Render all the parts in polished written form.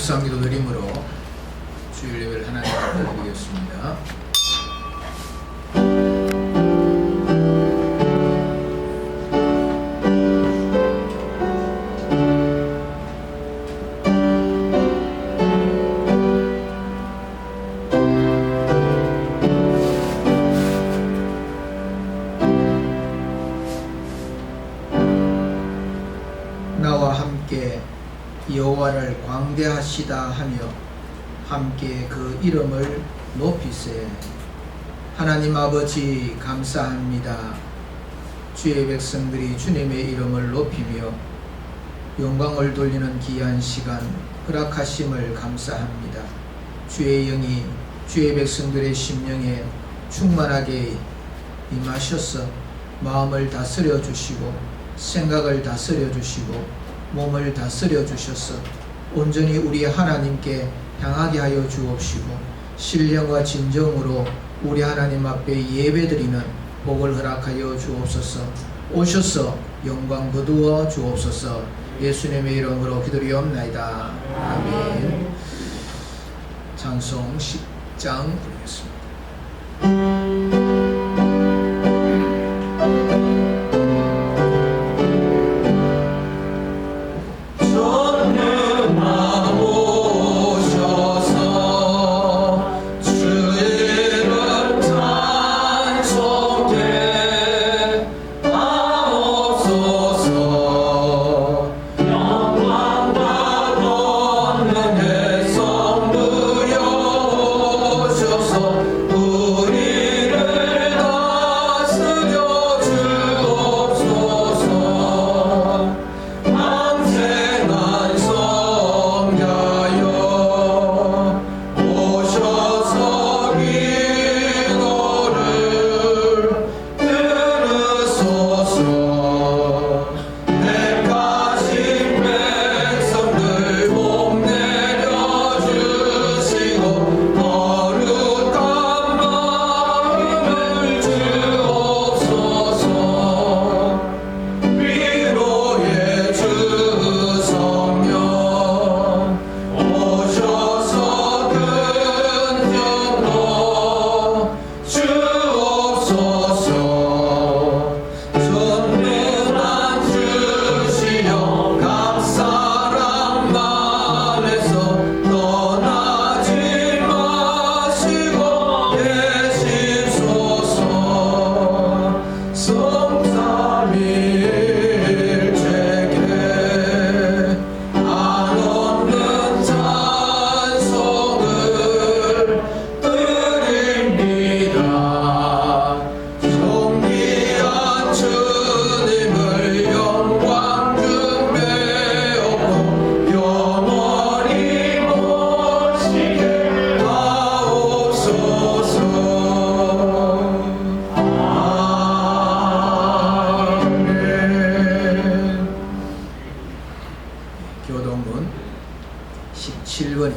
묵상기도 드림으로 주일 예배를 하나님 앞에 드리겠습니다. 나와 함께 여호와를 광대하시다 하며 함께 그 이름을 높이세. 하나님 아버지 감사합니다. 주의 백성들이 주님의 이름을 높이며 영광을 돌리는 귀한 시간 허락하심을 감사합니다. 주의 영이 주의 백성들의 심령에 충만하게 임하셔서 마음을 다스려 주시고 생각을 다스려 주시고 몸을 다스려 주셔서 온전히 우리 하나님께 향하게 하여 주옵시고 신령과 진정으로 우리 하나님 앞에 예배드리는 복을 허락하여 주옵소서. 오셔서 영광 거두어 주옵소서. 예수님의 이름으로 기도리옵나이다. 아멘. 찬송 10장 부르겠습니다. 교동문 17번입니다.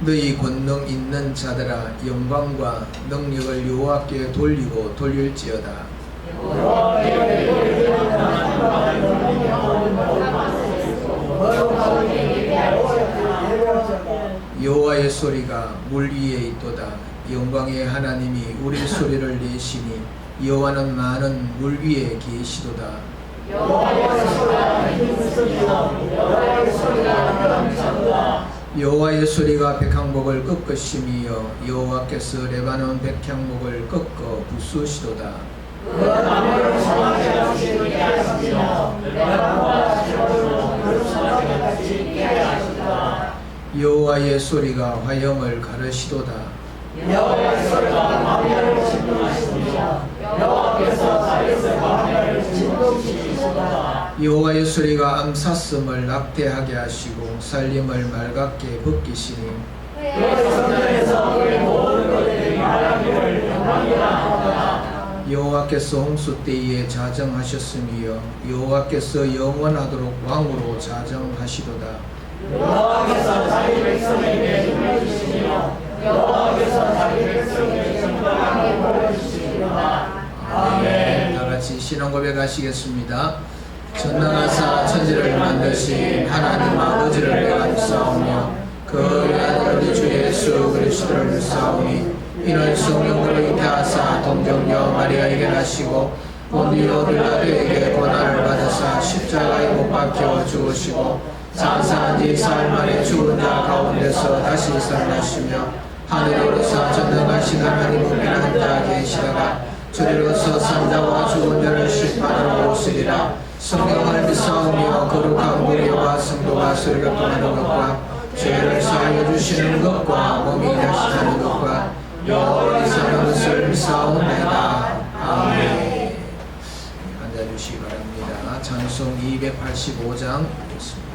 너희 권능 있는 자들아 영광과 능력을 여호와께 돌리고 돌릴지어다. 여호와의 소리가 물 위에 있도다. 영광의 하나님이 우리 소리를 내시니 여호와는 많은 물 위에 계시도다. 여호와의 소리가 백향목을 꺾으심이여 여호와께서 레바논 백향목을 꺾어 부수시도다. 여호와의 소리가 화염을 가르시도다. 여호와의 소리가 광야를 진동하시며 여호와께서 자기의 광야를 진동시키시도다. 여호와의 소리가 암사슴을 낙태하게 하시고 살림을 맑게 벗기시니 그의 성전에서 그의 모든 것들이 말하기를 영광이라 하도다. 여호와께서 홍수 때에 자정하셨으며 여호와께서 영원하도록 왕으로 자정하시도다. 여호와께서 자기 백성에게 힘을 주시며 여호와께서 자기 백성에게 정당하게 보여주시리로다. 아멘. 다 같이 신앙 고백하시겠습니다. 전능하사 천지 되신 하나님 아버지를 내가 믿사오며 그 아들 우리 주 예수 그리스도를 믿사오니 이는 성령으로 잉태하사 동정녀 마리아에게 나시고 본디오 빌라도에게 고난을 받으사 십자가에 못 박혀 죽으시고 장사한 지 사흘 만에 죽은 자 가운데서 다시 살아나시며 하늘로서 전능하신 하나님 우편한 자 계시다가 저리로서 산자와 죽은 자를 심판하러 오시리라. 성령을 믿사오며 거룩한 무리와 성도가 수리교통하는 것과 죄를 사하여 주시는 것과 몸이 다시 사는 것과 영원히 사는 것을 믿사옵나이다. 아멘. 앉아주시기 바랍니다. 찬송 285장 읽겠습니다.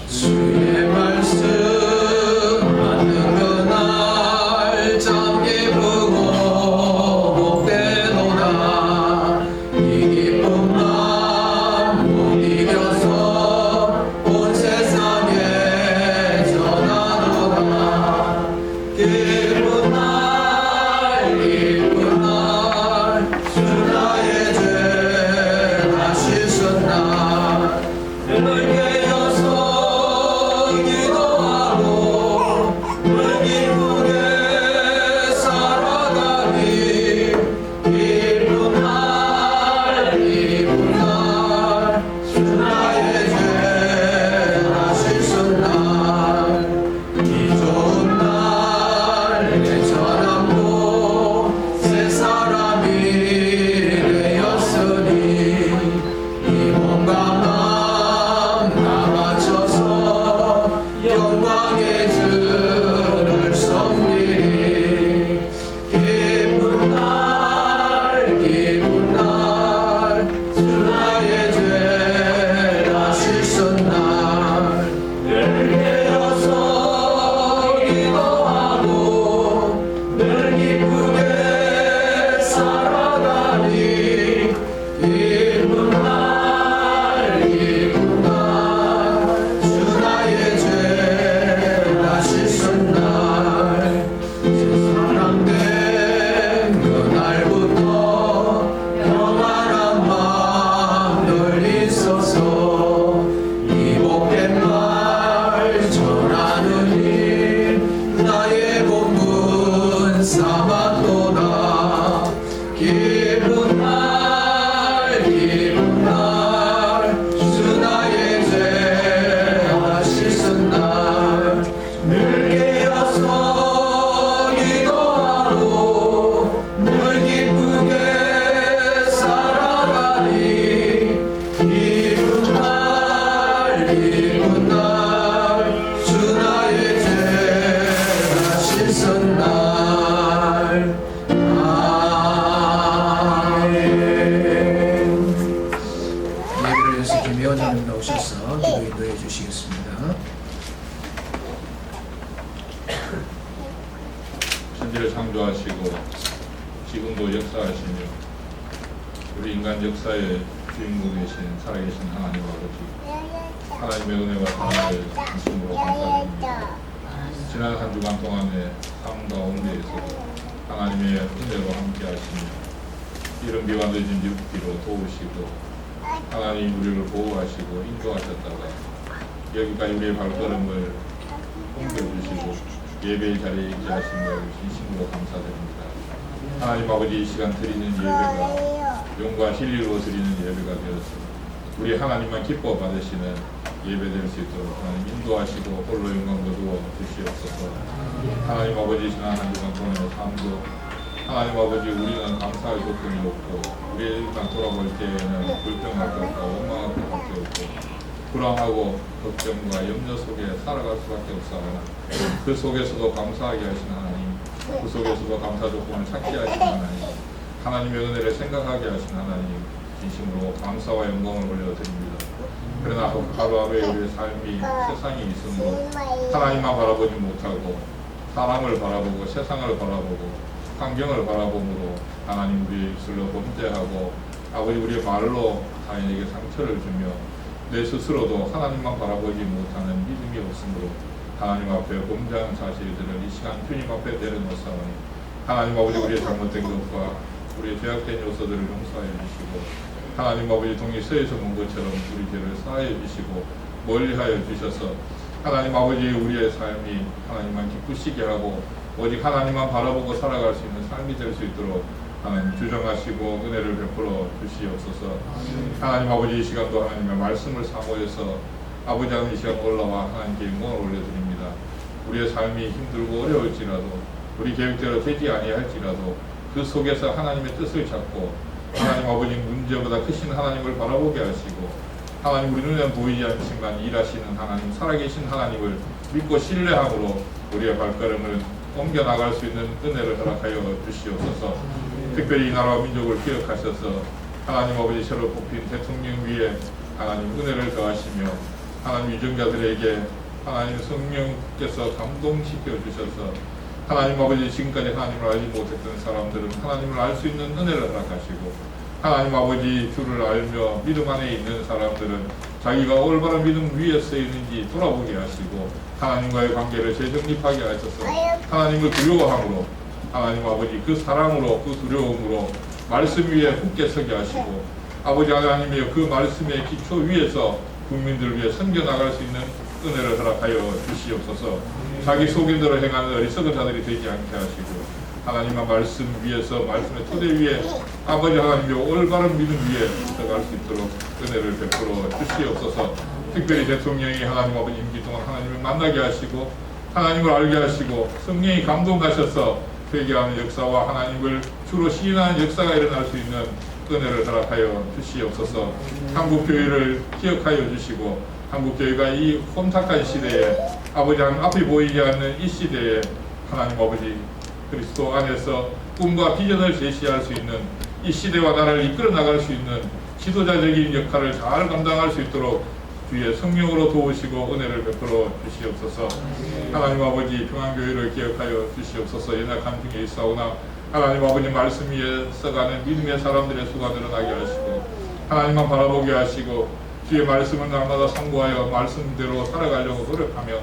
주의 말씀 듣는 그날 참 기쁘고 복되도다. 이 기쁜 마음 못 이겨서 온 세상에 전하도다. 기쁜 날 기쁜 날 주 나의 죄 다 씻은 날 늘 깨어서 기도하고 늘 기쁘게 살아가니 기쁜 날 기쁜 날 주 나의 죄 다 씻은 날 이 좋은 날 내 전함도 새 사람이 되었으니 이 몸과 마음 다 맞춰서 영광의 주를 섬기리. 기쁜 날 기쁜 날 주 나의 죄 다 씻은 날 늘 깨어서 기도하고 늘 기쁘게 살아가니 기쁜 날 기쁜 날 주 나의 죄 다 씻은 날 사랑된 그날부터 평안한 마음 늘 있어서 이 복된 말 전하느니 나의 본분 삼았도다. 기쁜 날 기쁜 날 주 나의 죄 다 씻은 날 늘 깨어서 기도하고 늘 기쁘게 살아가니 기쁜 날 주 나의 죄 다 씻은 날. 아멘. 예배를 연습해 위원장님 나오셔서 기도 인도해 주시겠습니다. 천지를 창조하시고 지금도 역사하시며 우리 인간 역사의 주인공 되신 살아계신 하나님 아버지, 하나님의 은혜와 사랑을 진심으로 감사드립니다. 지난 한 주간 동안의 삶 가운데에서 하나님의 은혜로 함께 하시며 이른 비와 늦은 비로 도우시고 하나님 우리를 보호하시고 인도하셨다가 여기까지 우리의 발걸음을 옮겨주시고 예배의 자리에 있게 하신 걸 진심으로 감사드립니다. 하나님 아버지, 이 시간 드리는 예배가 영과 진리로 드리는 예배가 되었습니다. 우리 하나님만 기뻐 받으시는 예배 될 수 있도록 하나님 인도하시고 홀로 영광 거두어 주시옵소서. 하나님 아버지, 지난 한 주간 동안의 삶도 하나님 아버지, 우리는 감사할 조건이 없고 우리의 일상 돌아볼 때에는 불평할 것과 원망할 것밖에 없고 불안하고 걱정과 염려 속에 살아갈 수밖에 없사오나 그 속에서도 감사하게 하시는 하나님, 그 속에서도 감사 조건을 찾게 하시는 하나님, 하나님의 은혜를 생각하게 하시는 하나님, 진심으로 감사와 영광을 올려드립니다. 그러나 하루하루의 우리의 삶이 세상에 있으므로 하나님만 바라보지 못하고 사람을 바라보고 세상을 바라보고 환경을 바라보므로 하나님 우리의 입술로 범죄하고 아버지 우리의 말로 타인에게 상처를 주며 내 스스로도 하나님만 바라보지 못하는 믿음이 없으므로 하나님 앞에 범죄하는 사실들을 이 시간 주님 앞에 내려놓사오니 하나님 아버지 우리의 잘못된 것과 우리의 죄악된 요소들을 용서하여 주시고 하나님 아버지 동이 서에서 본 것처럼 우리 죄를 사하여 주시고 멀리하여 주셔서 하나님 아버지 우리의 삶이 하나님만 기쁘시게 하고 오직 하나님만 바라보고 살아갈 수 있는 삶이 될 수 있도록 하나님 주정하시고 은혜를 베풀어 주시옵소서. 하나님 아버지 이 시간도 하나님의 말씀을 사모해서 아버지 하나님 이 시간 올라와 하나님께 영광을 올려드립니다. 우리의 삶이 힘들고 어려울지라도 우리 계획대로 되지 아니할지라도 그 속에서 하나님의 뜻을 찾고 하나님 아버지 문제보다 크신 하나님을 바라보게 하시고 하나님 우리 눈에 보이지 않지만 일하시는 하나님 살아계신 하나님을 믿고 신뢰함으로 우리의 발걸음을 옮겨나갈 수 있는 은혜를 허락하여 주시옵소서. 특별히 이 나라와 민족을 기억하셔서 하나님 아버지 새로 뽑힌 대통령 위에 하나님 은혜를 더하시며 하나님 유정자들에게 하나님 성령께서 감동시켜 주셔서 하나님 아버지 지금까지 하나님을 알지 못했던 사람들은 하나님을 알 수 있는 은혜를 허락하시고 하나님 아버지 주를 알며 믿음 안에 있는 사람들은 자기가 올바른 믿음 위에 서 있는지 돌아보게 하시고 하나님과의 관계를 재정립하게 하셔서 하나님을 두려워함으로 하나님 아버지 그 사랑으로 그 두려움으로 말씀 위에 굳게 서게 하시고 아버지 하나님의 그 말씀의 기초 위에서 국민들을 위해 섬겨나갈 수 있는 은혜를 허락하여 주시옵소서. 자기 속인대로 행하는 어리석은 자들이 되지 않게 하시고 하나님의 말씀 위에서 말씀의 토대 위에 아버지 하나님의 올바른 믿음 위에 들어갈 수 있도록 은혜를 베풀어 주시옵소서. 특별히 대통령이 하나님 아버지 임기 동안 하나님을 만나게 하시고 하나님을 알게 하시고 성령이 감동하셔서 회개하는 역사와 하나님을 주로 시인하는 역사가 일어날 수 있는 은혜를 허락하여 주시옵소서. 한국교회를 기억하여 주시고 한국교회가 이 혼탁한 시대에 아버지 하나님 앞이 보이지 않는 이 시대에 하나님 아버지 그리스도 안에서 꿈과 비전을 제시할 수 있는 이 시대와 나라를 이끌어 나갈 수 있는 지도자적인 역할을 잘 감당할 수 있도록 주의 성령으로 도우시고 은혜를 베풀어 주시옵소서. 하나님 아버지 평안교회를 기억하여 주시옵소서. 연약한 중에 있사오나 하나님 아버지 말씀 위에 써가는 믿음의 사람들의 수가 늘어나게 하시고 하나님만 바라보게 하시고 주의 말씀을 날마다 상고하여 말씀대로 살아가려고 노력하며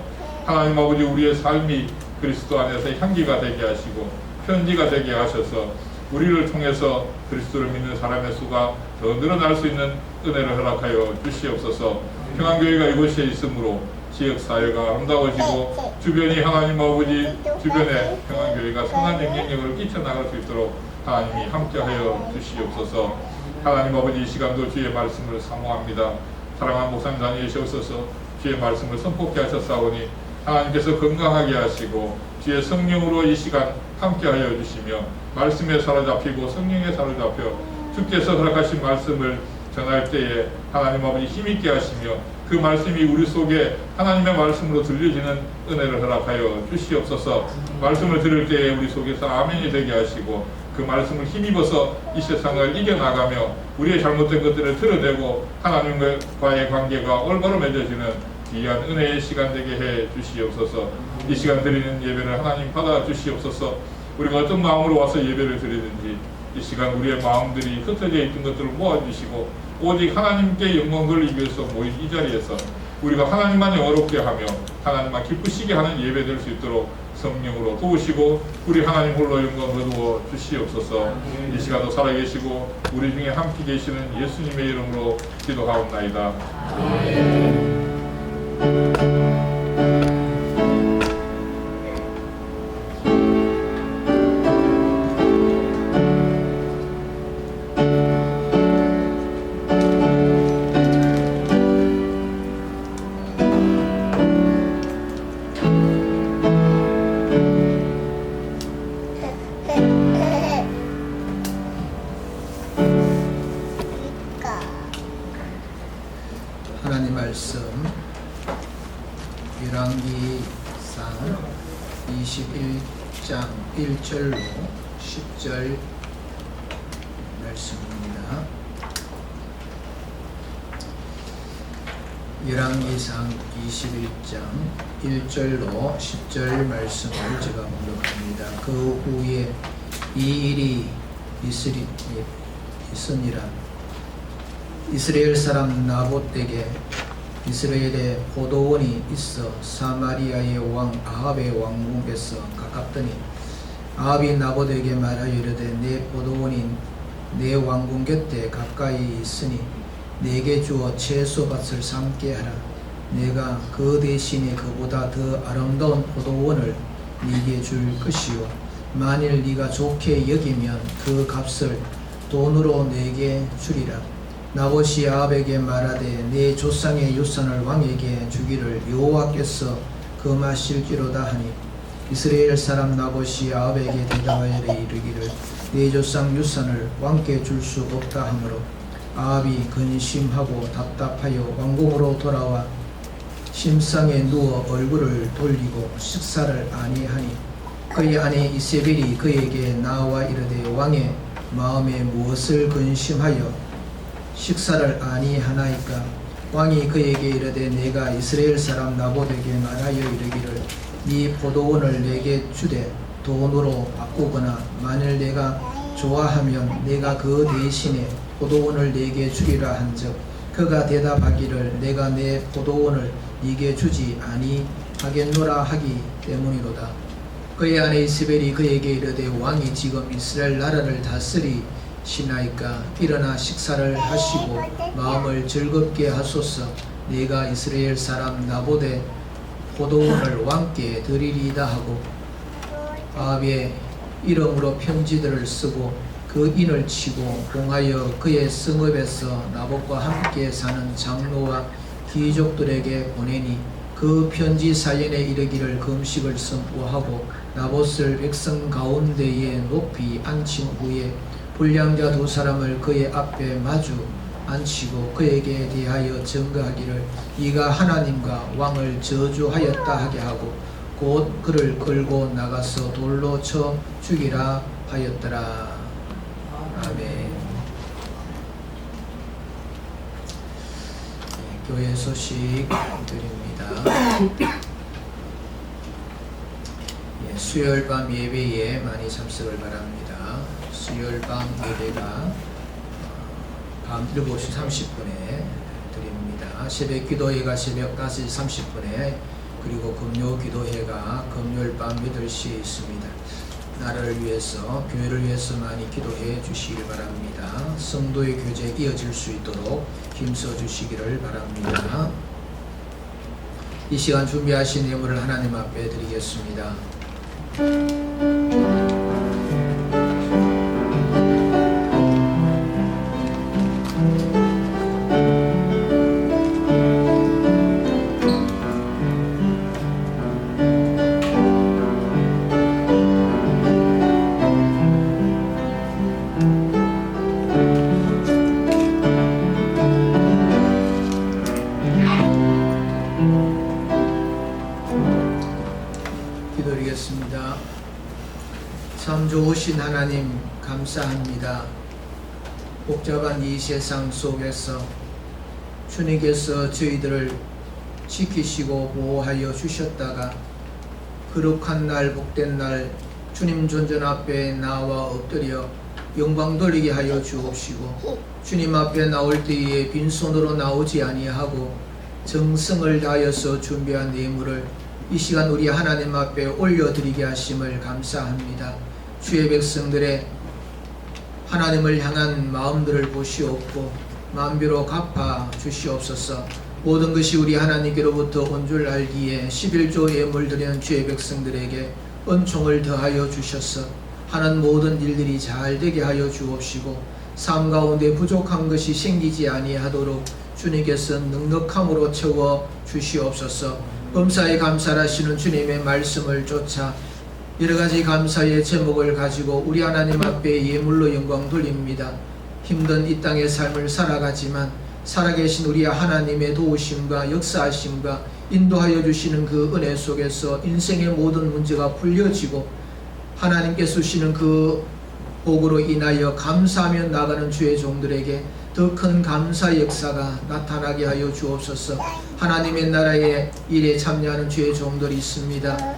하나님 아버지 우리의 삶이 그리스도 안에서 향기가 되게 하시고 편지가 되게 하셔서 우리를 통해서 그리스도를 믿는 사람의 수가 더 늘어날 수 있는 은혜를 허락하여 주시옵소서. 평안교회가 이곳에 있으므로 지역사회가 아름다워지고 주변이 하나님 아버지 주변에 평안교회가 선한 영향력을 끼쳐나갈 수 있도록 하나님이 함께하여 주시옵소서. 하나님 아버지 이 시간도 주의 말씀을 사모합니다. 사랑하는 목사님 다니시옵소서. 주의 말씀을 선포케 하셨사오니 하나님께서 건강하게 하시고 주의 성령으로 이 시간 함께하여 주시며 말씀에 사로잡히고 성령에 사로잡혀 주께서 허락하신 말씀을 전할 때에 하나님 아버지 힘있게 하시며 그 말씀이 우리 속에 하나님의 말씀으로 들려지는 은혜를 허락하여 주시옵소서. 말씀을 들을 때에 우리 속에서 아멘이 되게 하시고 그 말씀을 힘입어서 이 세상을 이겨나가며 우리의 잘못된 것들을 드러내고 하나님과의 관계가 올바로 맺어지는 귀한 은혜의 시간 되게 해 주시옵소서. 이 시간 드리는 예배를 하나님 받아 주시옵소서. 우리가 어떤 마음으로 와서 예배를 드리든지 이 시간 우리의 마음들이 흩어져 있던 것들을 모아주시고 오직 하나님께 영광 돌리기 위해서 모인 이 자리에서 우리가 하나님만 영화롭게 하며 하나님만 기쁘시게 하는 예배 될 수 있도록 성령으로 도우시고 우리 하나님 홀로 영광 거두어 주시옵소서. 이 시간도 살아계시고 우리 중에 함께 계시는 예수님의 이름으로 기도하옵나이다. 하나님 말씀 열왕기상 21장 1절로 10절 말씀입니다. 열왕기상 21장 1절로 10절 말씀을 제가 공독합니다. 그 후에 이 일이 있으니라. 이스라엘 사람 나봇에게 이스라엘에 포도원이 있어 사마리아의 왕 아합의 왕궁에서 가깝더니 아합이 나봇에게 말하여 이르되 내 포도원이 내 왕궁 곁에 가까이 있으니 내게 주어 채소밭을 삼게 하라. 내가 그 대신에 그보다 더 아름다운 포도원을 네게 줄 것이요 만일 네가 좋게 여기면 그 값을 돈으로 내게 주리라. 나봇이 아합에게 말하되 내 조상의 유산을 왕에게 주기를 여호와께서 금하실지로다 하니 이스라엘 사람 나봇이 아합에게 대답하여 이르기를 내 조상 유산을 왕께 줄 수 없다 하므로 아합이 근심하고 답답하여 왕궁으로 돌아와 침상에 누워 얼굴을 돌리고 식사를 아니하니 그의 아내 이세벨이 그에게 나와 이르되 왕의 마음에 무엇을 근심하여 식사를 아니하나이까. 왕이 그에게 이르되 내가 이스라엘 사람 나봇에게 말하여 이르기를 네 포도원을 내게 주되 돈으로 바꾸거나 만일 내가 좋아하면 내가 그 대신에 포도원을 내게 주리라 한즉 그가 대답하기를 내가 내 포도원을 네게 주지 아니하겠노라 하기 때문이로다. 그의 아내 이세벨이 그에게 이르되 왕이 지금 이스라엘 나라를 다스리시나이까 일어나 식사를 하시고 마음을 즐겁게 하소서. 내가 이스라엘 사람 나봇의 포도원을 왕께 드리리이다 하고 아합의 이름으로 편지들을 쓰고 그 인을 치고 봉하여 그의 성읍에서 나봇과 함께 사는 장로와 귀족들에게 보내니 그 편지 사연에 이르기를 금식을 선포하고 나봇을 백성 가운데에 높이 앉힌 후에 불량자 두 사람을 그의 앞에 마주 앉히고 그에게 대하여 증거하기를 네가 하나님과 왕을 저주하였다 하게 하고 곧 그를 끌고 나가서 돌로 쳐 죽이라 하였더라. 아멘. 교회 소식 드립니다. 수요일 밤 예배에 많이 참석을 바랍니다. 수요일 밤 예배가 밤 7시 30분에 드립니다. 새벽 기도회가 새벽 5시 30분에 그리고 금요 기도회가 금요일 밤 8시에 있습니다. 나라를 위해서 교회를 위해서 많이 기도해 주시길 바랍니다. 성도의 교제 이어질 수 있도록 힘써 주시기를 바랍니다. 이 시간 준비하신 예물을 하나님 앞에 드리겠습니다. 기도드리겠습니다. 참 좋으신 하나님 감사합니다. 복잡한 이 세상 속에서 주님께서 저희들을 지키시고 보호하여 주셨다가 거룩한 날 복된 날 주님 존전 앞에 나와 엎드려 영광 돌리게 하여 주옵시고 주님 앞에 나올 때에 빈손으로 나오지 아니하고 정성을 다하여서 준비한 예물을 이 시간 우리 하나님 앞에 올려드리게 하심을 감사합니다. 주의 백성들의 하나님을 향한 마음들을 보시옵고 만비로 갚아 주시옵소서. 모든 것이 우리 하나님께로부터 온 줄 알기에 11조 예물 드리는 주의 백성들에게 은총을 더하여 주셔서 하는 모든 일들이 잘 되게 하여 주옵시고 삶 가운데 부족한 것이 생기지 아니하도록 주님께서 넉넉함으로 채워 주시옵소서. 범사에 감사하시는 주님의 말씀을 쫓아 여러가지 감사의 제목을 가지고 우리 하나님 앞에 예물로 영광 돌립니다. 힘든 이 땅의 삶을 살아가지만 살아계신 우리 하나님의 도우심과 역사하심과 인도하여 주시는 그 은혜 속에서 인생의 모든 문제가 풀려지고 하나님께서 주시는 그 복으로 인하여 감사하며 나가는 주의 종들에게 더 큰 감사의 역사가 나타나게 하여 주옵소서. 하나님의 나라의 일에 참여하는 주의 종들이 있습니다.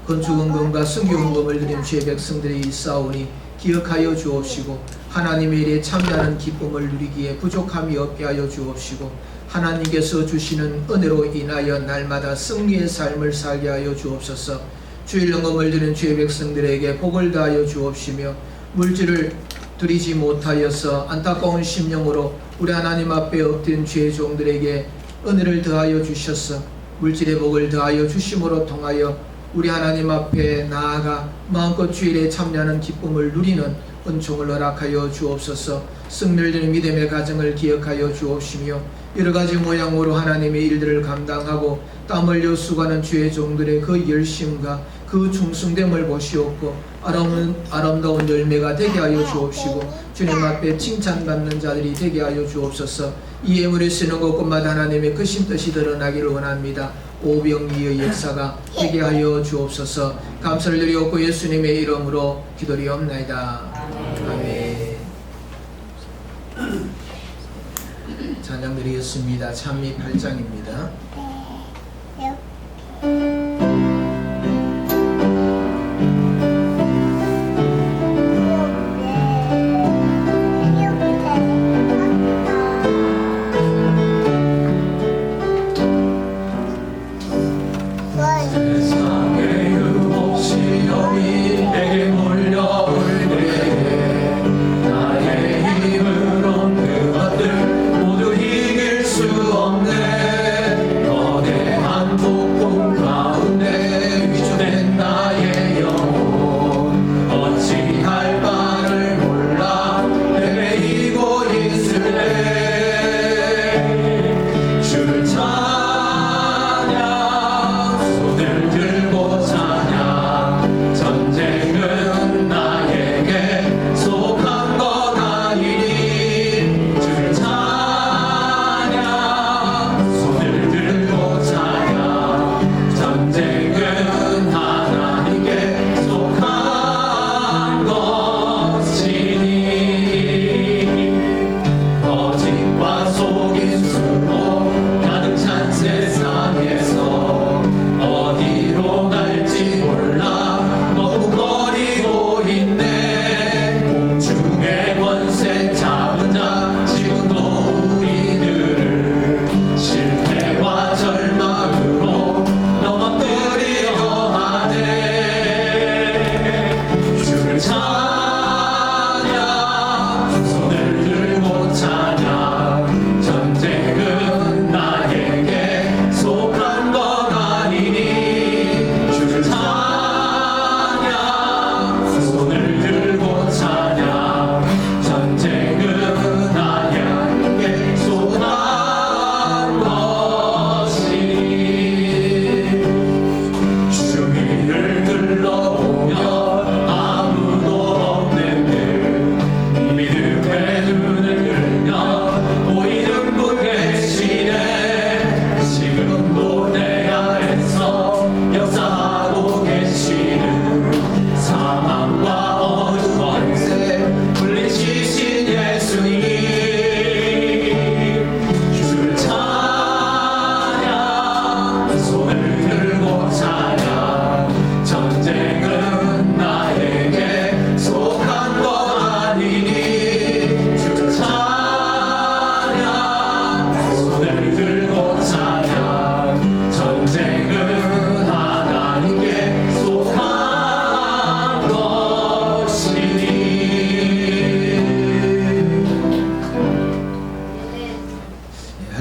건축헌금과 성교헌금을 드린 주의 백성들이 있사오니 기억하여 주옵시고 하나님의 일에 참여하는 기쁨을 누리기에 부족함이 없게 하여 주옵시고 하나님께서 주시는 은혜로 인하여 날마다 승리의 삶을 살게 하여 주옵소서. 주일 영검을 드는 주의 백성들에게 복을 다하여 주옵시며 물질을 드리지 못하여서 안타까운 심령으로 우리 하나님 앞에 엎드린 주의 종들에게 은혜를 더하여 주셔서 물질의 복을 더하여 주심으로 통하여 우리 하나님 앞에 나아가 마음껏 주일에 참여하는 기쁨을 누리는 은총을 허락하여 주옵소서. 승리를 드는 믿음의 가정을 기억하여 주옵시며 여러가지 모양으로 하나님의 일들을 감당하고 땀 흘려 수고하는 주의 종들의 그 열심과 그 충성됨을 보시옵고 아름다운 열매가 되게 하여 주옵시고 주님 앞에 칭찬받는 자들이 되게 하여 주옵소서. 이 예물을 쓰는 곳곳마다 하나님의 크신 뜻이 드러나기를 원합니다. 오병이의 역사가 되게 하여 주옵소서. 감사를 드리옵고 예수님의 이름으로 기도리옵나이다. 아멘. 찬양 드리겠습니다. 찬미 8장입니다.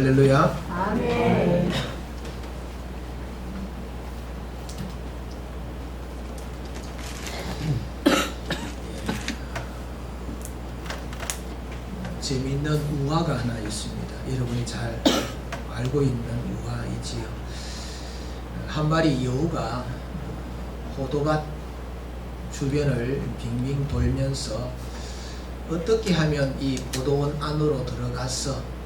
할렐루야. 아멘. 재미있는 우화가 하나 있습니다. 여러분이 잘 알고 있는 우화이지요. 한 마리 여우가 호두밭 주변을 빙빙 돌면서 어떻게 하면 이 포도원 안으로 들어가서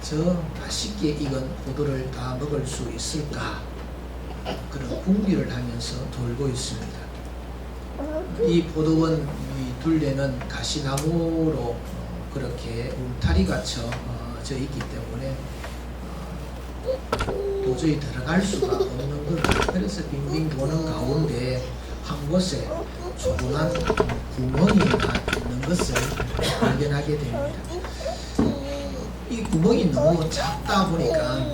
저 맛있게 익은 포도를 다 먹을 수 있을까? 그런 궁리를 하면서 돌고 있습니다. 이 포도원 이 둘레는 가시나무로 그렇게 울타리가 져 있기 때문에 도저히 들어갈 수가 없는 거예요. 그래서 빙빙 도는 가운데 한 곳에 조그만 구멍이 있는 것을 발견하게 됩니다. 이 구멍이 너무 작다 보니까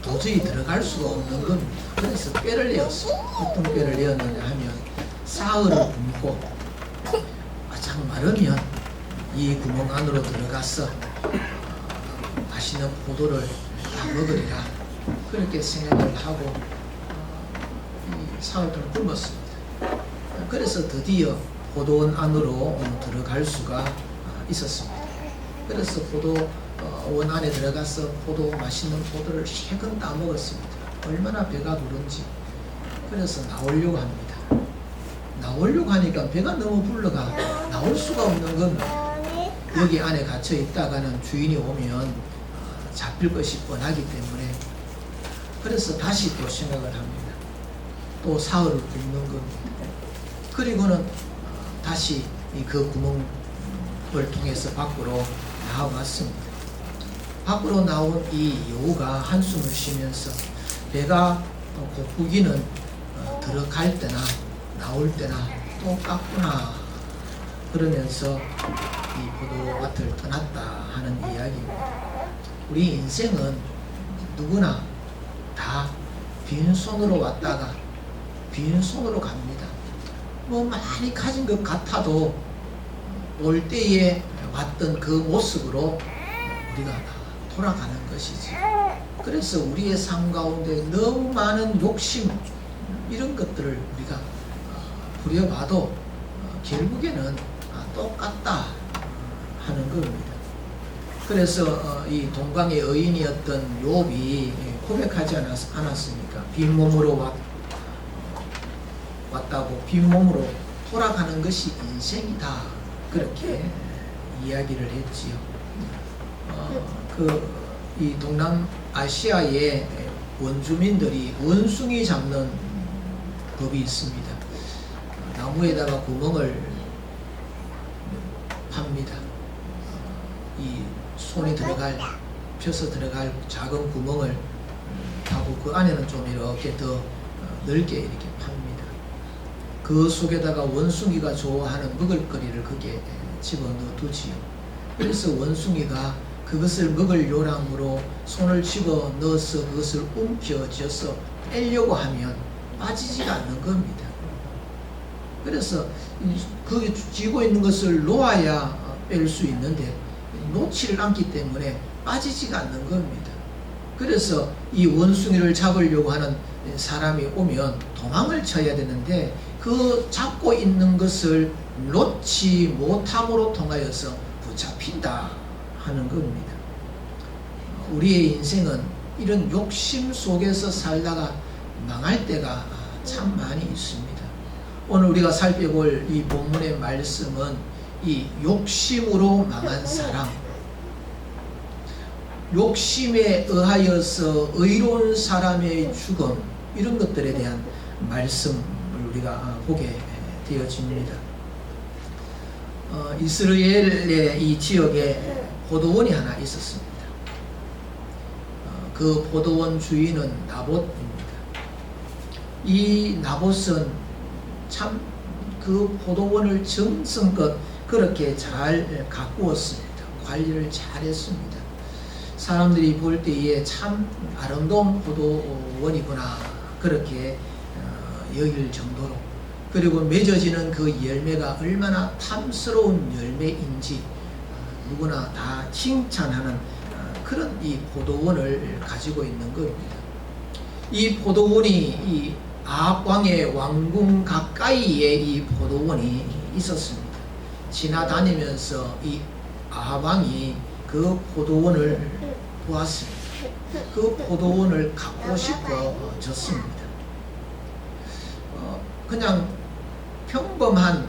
도저히 들어갈 수가 없는 겁니다. 그래서 뼈를 내었어요. 어떤 뼈를 내었느냐 하면 사흘을 굶고 바짝 마르면 이 구멍 안으로 들어가서 맛있는 포도를 다 먹으리라, 그렇게 생각을 하고 이 사흘 동안 굶었습니다. 그래서 드디어 포도원 안으로 들어갈 수가 있었습니다. 그래서 포도원 안에 들어가서 맛있는 포도를 실컷 따먹었습니다. 얼마나 배가 부른지. 그래서 나오려고 합니다. 나오려고 하니까 배가 너무 불러가 나올 수가 없는 겁니다. 여기 안에 갇혀 있다가는 주인이 오면 잡힐 것이 뻔하기 때문에, 그래서 다시 또 생각을 합니다. 또 사흘을 굶는 겁니다. 그리고는 다시 그 구멍을 통해서 밖으로 나와왔습니다. 밖으로 나온 이 여우가 한숨을 쉬면서 배가 고프기는 들어갈 때나 나올 때나 똑같구나 그러면서 이 포도밭을 떠났다 하는 이야기입니다. 우리 인생은 누구나 다 빈손으로 왔다가 빈손으로 갑니다. 뭐 많이 가진 것 같아도 올 때에 왔던 그 모습으로 우리가 돌아가는 것이지. 그래서 우리의 삶 가운데 너무 많은 욕심, 이런 것들을 우리가 부려봐도 결국에는 똑같다 하는 겁니다. 그래서 이 동방의 의인이었던 욥이 고백하지 않았습니까? 빈몸으로 왔다고 빈몸으로 돌아가는 것이 인생이다, 그렇게 이야기를 했지요. 이 동남아시아의 원주민들이 원숭이 잡는 법이 있습니다. 나무에다가 구멍을 팝니다. 이 손이 펴서 들어갈 작은 구멍을 하고 그 안에는 좀 이렇게 더 넓게 이렇게 팝니다. 그 속에다가 원숭이가 좋아하는 먹을거리를 거기에 집어넣어 두지요. 그래서 원숭이가 그것을 먹을 요량으로 손을 집어넣어서 그것을 움켜쥐어서 빼려고 하면 빠지지가 않는 겁니다. 그래서 거기 쥐고 있는 것을 놓아야 뺄 수 있는데 놓지를 않기 때문에 빠지지가 않는 겁니다. 그래서 이 원숭이를 잡으려고 하는 사람이 오면 도망을 쳐야 되는데 그 잡고 있는 것을 놓지 못함으로 통하여서 붙잡힌다 하는 겁니다. 우리의 인생은 이런 욕심 속에서 살다가 망할 때가 참 많이 있습니다. 오늘 우리가 살펴볼 이 본문의 말씀은 이 욕심으로 망한 사람, 욕심에 의하여서 의로운 사람의 죽음, 이런 것들에 대한 말씀을 우리가 보게 되어집니다. 이스라엘의 이 지역에 포도원이 하나 있었습니다. 그 포도원 주인은 나봇입니다. 이 나봇은 참 그 포도원을 정성껏 그렇게 잘 가꾸었습니다. 관리를 잘했습니다. 사람들이 볼 때에 참 아름다운 포도원이구나 그렇게 여길 정도로, 그리고 맺어지는 그 열매가 얼마나 탐스러운 열매인지 누구나 다 칭찬하는 그런 이 포도원을 가지고 있는 겁니다. 이 포도원이 이 아합 왕의 왕궁 가까이에 이 포도원이 있었습니다. 지나다니면서 이 아합 왕이 그 포도원을 보았습니다. 그 포도원을 갖고 싶어졌습니다. 그냥 평범한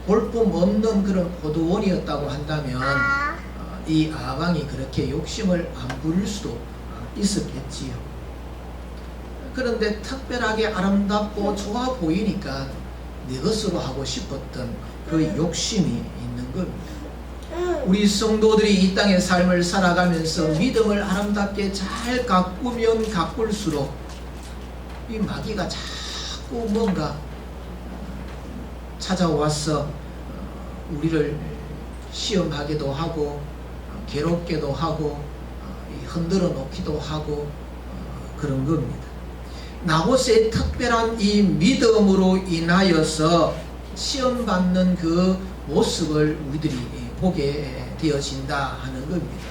볼품 없는 그런 포도원이었다고 한다면 이 아합 왕이 그렇게 욕심을 안 부릴 수도 있었겠지요. 그런데 특별하게 아름답고 좋아 보이니까 내 것으로 하고 싶었던 그 욕심이 있는 겁니다. 우리 성도들이 이 땅의 삶을 살아가면서 믿음을 아름답게 잘 가꾸면 가꿀수록 이 마귀가 자꾸 뭔가 찾아와서 우리를 시험하기도 하고 괴롭게도 하고 흔들어 놓기도 하고 그런 겁니다. 나봇의 특별한 이 믿음으로 인하여서 시험받는 그 모습을 우리들이 보게 되어진다 하는 겁니다.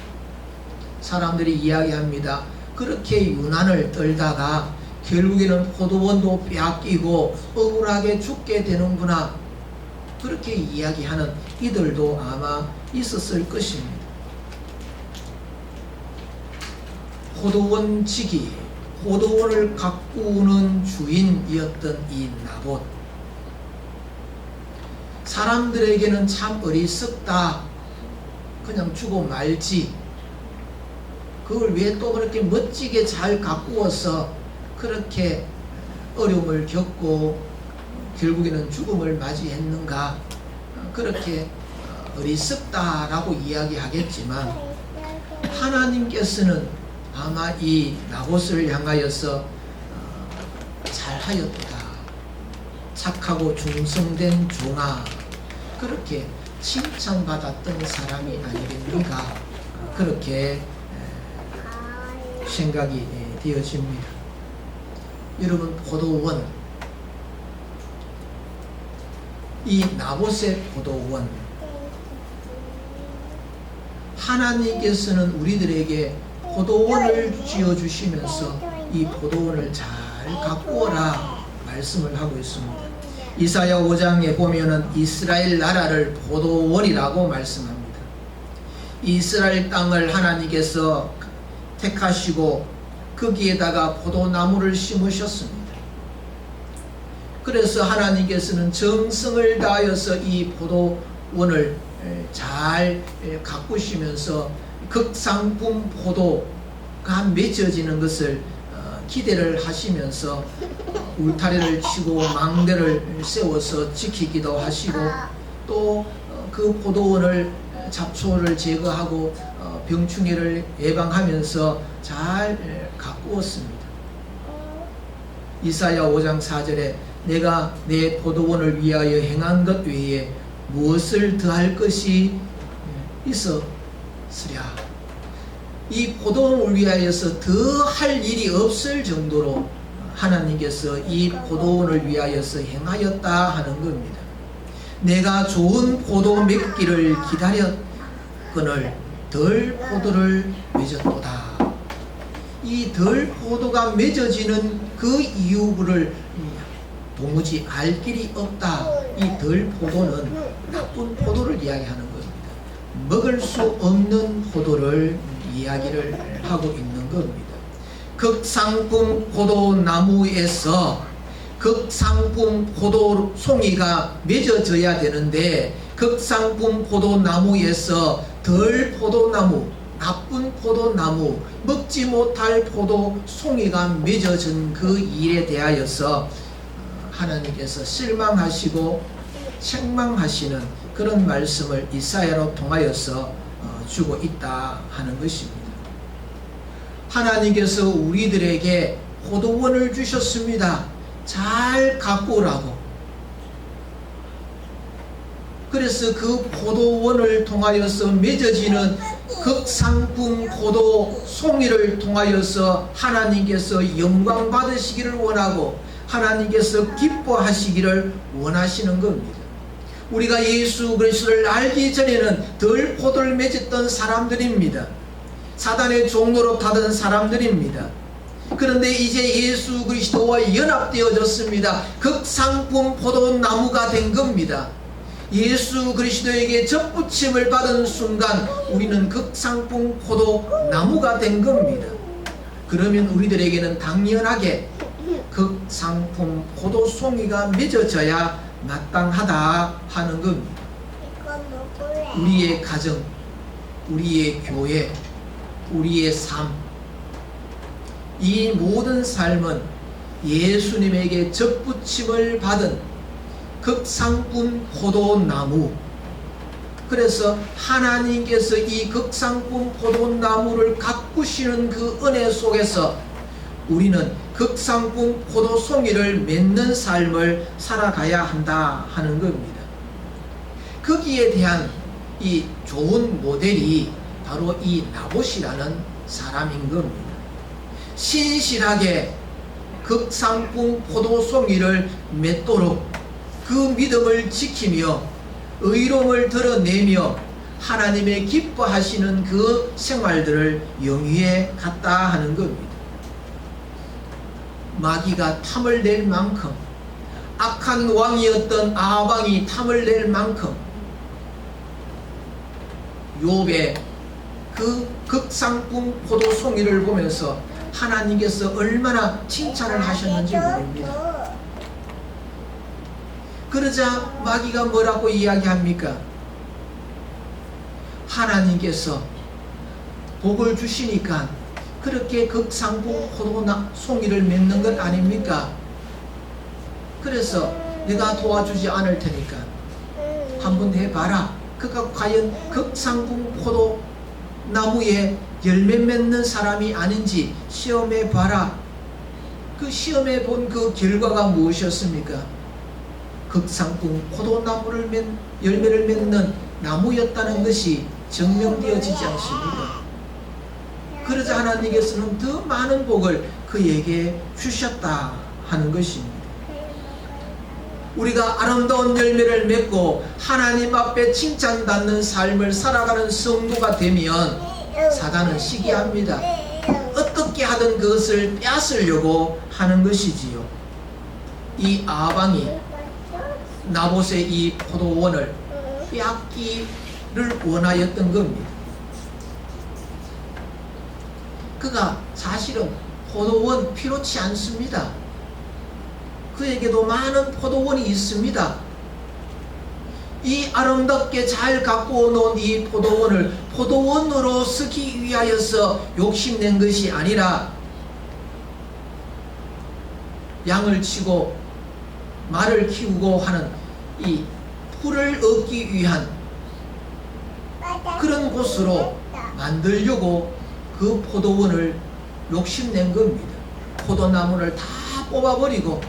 사람들이 이야기합니다. 그렇게 유난을 떨다가 결국에는 포도원도 빼앗기고 억울하게 죽게 되는구나. 그렇게 이야기하는 이들도 아마 있었을 것입니다. 포도원 지기, 포도원을 가꾸는 주인이었던 이 나봇. 사람들에게는 참 어리석다. 그냥 주고 말지. 그걸 왜 또 그렇게 멋지게 잘 가꾸어서 그렇게 어려움을 겪고 결국에는 죽음을 맞이했는가. 그렇게 어리석다라고 이야기하겠지만 하나님께서는 아마 이 나봇을 향하여서 잘하였다. 착하고 중성된 종아. 그렇게 칭찬받았던 사람이 아니겠는가. 그렇게 생각이 되어집니다. 여러분, 포도원, 이 나봇의 포도원, 하나님께서는 우리들에게 포도원을 지어주시면서 이 포도원을 잘 가꾸어라 말씀을 하고 있습니다. 이사야 5장에 보면은 이스라엘 나라를 포도원이라고 말씀합니다. 이스라엘 땅을 하나님께서 택하시고 거기에다가 포도나무를 심으셨습니다. 그래서 하나님께서는 정성을 다하여서 이 포도원을 잘 가꾸시면서 극상품 포도가 맺어지는 것을 기대를 하시면서 울타리를 치고 망대를 세워서 지키기도 하시고 또 그 포도원을 잡초를 제거하고 병충해를 예방하면서 잘 가꾸었습니다. 이사야 5장 4절에 내가 내 포도원을 위하여 행한 것 외에 무엇을 더할 것이 있었으랴. 이 포도원을 위하여서 더 할 일이 없을 정도로 하나님께서 이 포도원을 위하여서 행하였다 하는 겁니다. 내가 좋은 포도 맺기를 기다렸거늘 덜 포도를 맺었도다. 이 덜 포도가 맺어지는 그 이유를 도무지 알 길이 없다. 이 덜 포도는 나쁜 포도를 이야기하는 겁니다. 먹을 수 없는 포도를 이야기를 하고 있는 겁니다. 극상품 포도나무에서 극상품 포도 송이가 맺어져야 되는데 극상품 포도나무에서 덜 포도나무, 나쁜 포도나무, 먹지 못할 포도 송이가 맺어진 그 일에 대하여서 하나님께서 실망하시고 책망하시는 그런 말씀을 이사야로 통하여서 주고 있다 하는 것입니다. 하나님께서 우리들에게 포도원을 주셨습니다. 잘 가꾸라고. 그래서 그 포도원을 통하여서 맺어지는 극상품 포도 송이를 통하여서 하나님께서 영광 받으시기를 원하고 하나님께서 기뻐하시기를 원하시는 겁니다. 우리가 예수 그리스도를 알기 전에는 덜 포도를 맺었던 사람들입니다. 사단의 종로로 타던 사람들입니다. 그런데 이제 예수 그리스도와 연합되어졌습니다. 극상품 포도나무가 된 겁니다. 예수 그리스도에게 접붙임을 받은 순간 우리는 극상품 포도나무가 된 겁니다. 그러면 우리들에게는 당연하게 극상품 포도송이가 맺어져야 마땅하다 하는 겁니다. 우리의 가정, 우리의 교회, 우리의 삶, 이 모든 삶은 예수님에게 접붙임을 받은 극상품 포도나무. 그래서 하나님께서 이 극상품 포도나무를 가꾸시는 그 은혜 속에서 우리는 그 극상품 포도송이를 맺는 삶을 살아가야 한다 하는 겁니다. 거기에 대한 이 좋은 모델이 바로 이 나봇이라는 사람인 겁니다. 신실하게 극상품 포도송이를 맺도록 그 믿음을 지키며 의로움을 드러내며 하나님의 기뻐하시는 그 생활들을 영위해 갔다 하는 겁니다. 마귀가 탐을 낼 만큼, 악한 왕이었던 아방이 탐을 낼 만큼 욥의 그 극상품 포도송이를 보면서 하나님께서 얼마나 칭찬을 하셨는지 모릅니다. 그러자 마귀가 뭐라고 이야기합니까? 하나님께서 복을 주시니까 그렇게 극상품 포도송이를 맺는 것 아닙니까? 그래서 내가 도와주지 않을 테니까 한번 해봐라. 그가 과연 극상품 포도나무에 열매 맺는 사람이 아닌지 시험해봐라. 그 시험해 본 그 결과가 무엇이었습니까? 극상품 포도나무를 열매를 맺는 나무였다는 것이 증명되어지지 않습니까? 그러자 하나님께서는 더 많은 복을 그에게 주셨다 하는 것입니다. 우리가 아름다운 열매를 맺고 하나님 앞에 칭찬받는 삶을 살아가는 성도가 되면 사단은 시기합니다. 어떻게 하든 그것을 빼앗으려고 하는 것이지요. 이 아방이 나봇의 이 포도원을 빼앗기를 원하였던 겁니다. 그가 사실은 포도원 필요치 않습니다. 그에게도 많은 포도원이 있습니다. 이 아름답게 잘 가꾸어 놓은 이 포도원을 포도원으로 쓰기 위하여서 욕심낸 것이 아니라 양을 치고 말을 키우고 하는 이 풀을 얻기 위한 그런 곳으로 만들려고 그 포도원을 욕심낸 겁니다. 포도나무를 다 뽑아버리고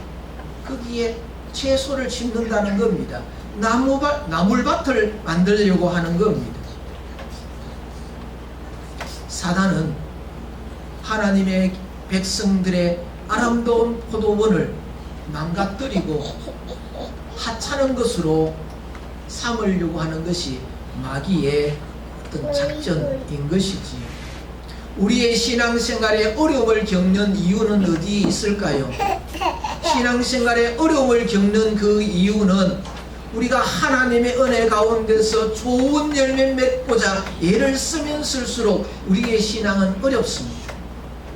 거기에 채소를 심는다는 겁니다. 나물밭을 만들려고 하는 겁니다. 사단은 하나님의 백성들의 아름다운 포도원을 망가뜨리고 하찮은 것으로 삼으려고 하는 것이 마귀의 어떤 작전인 것이지. 우리의 신앙생활에 어려움을 겪는 이유는 어디에 있을까요? 신앙생활에 어려움을 겪는 그 이유는 우리가 하나님의 은혜 가운데서 좋은 열매 맺고자 애를 쓰면 쓸수록 우리의 신앙은 어렵습니다.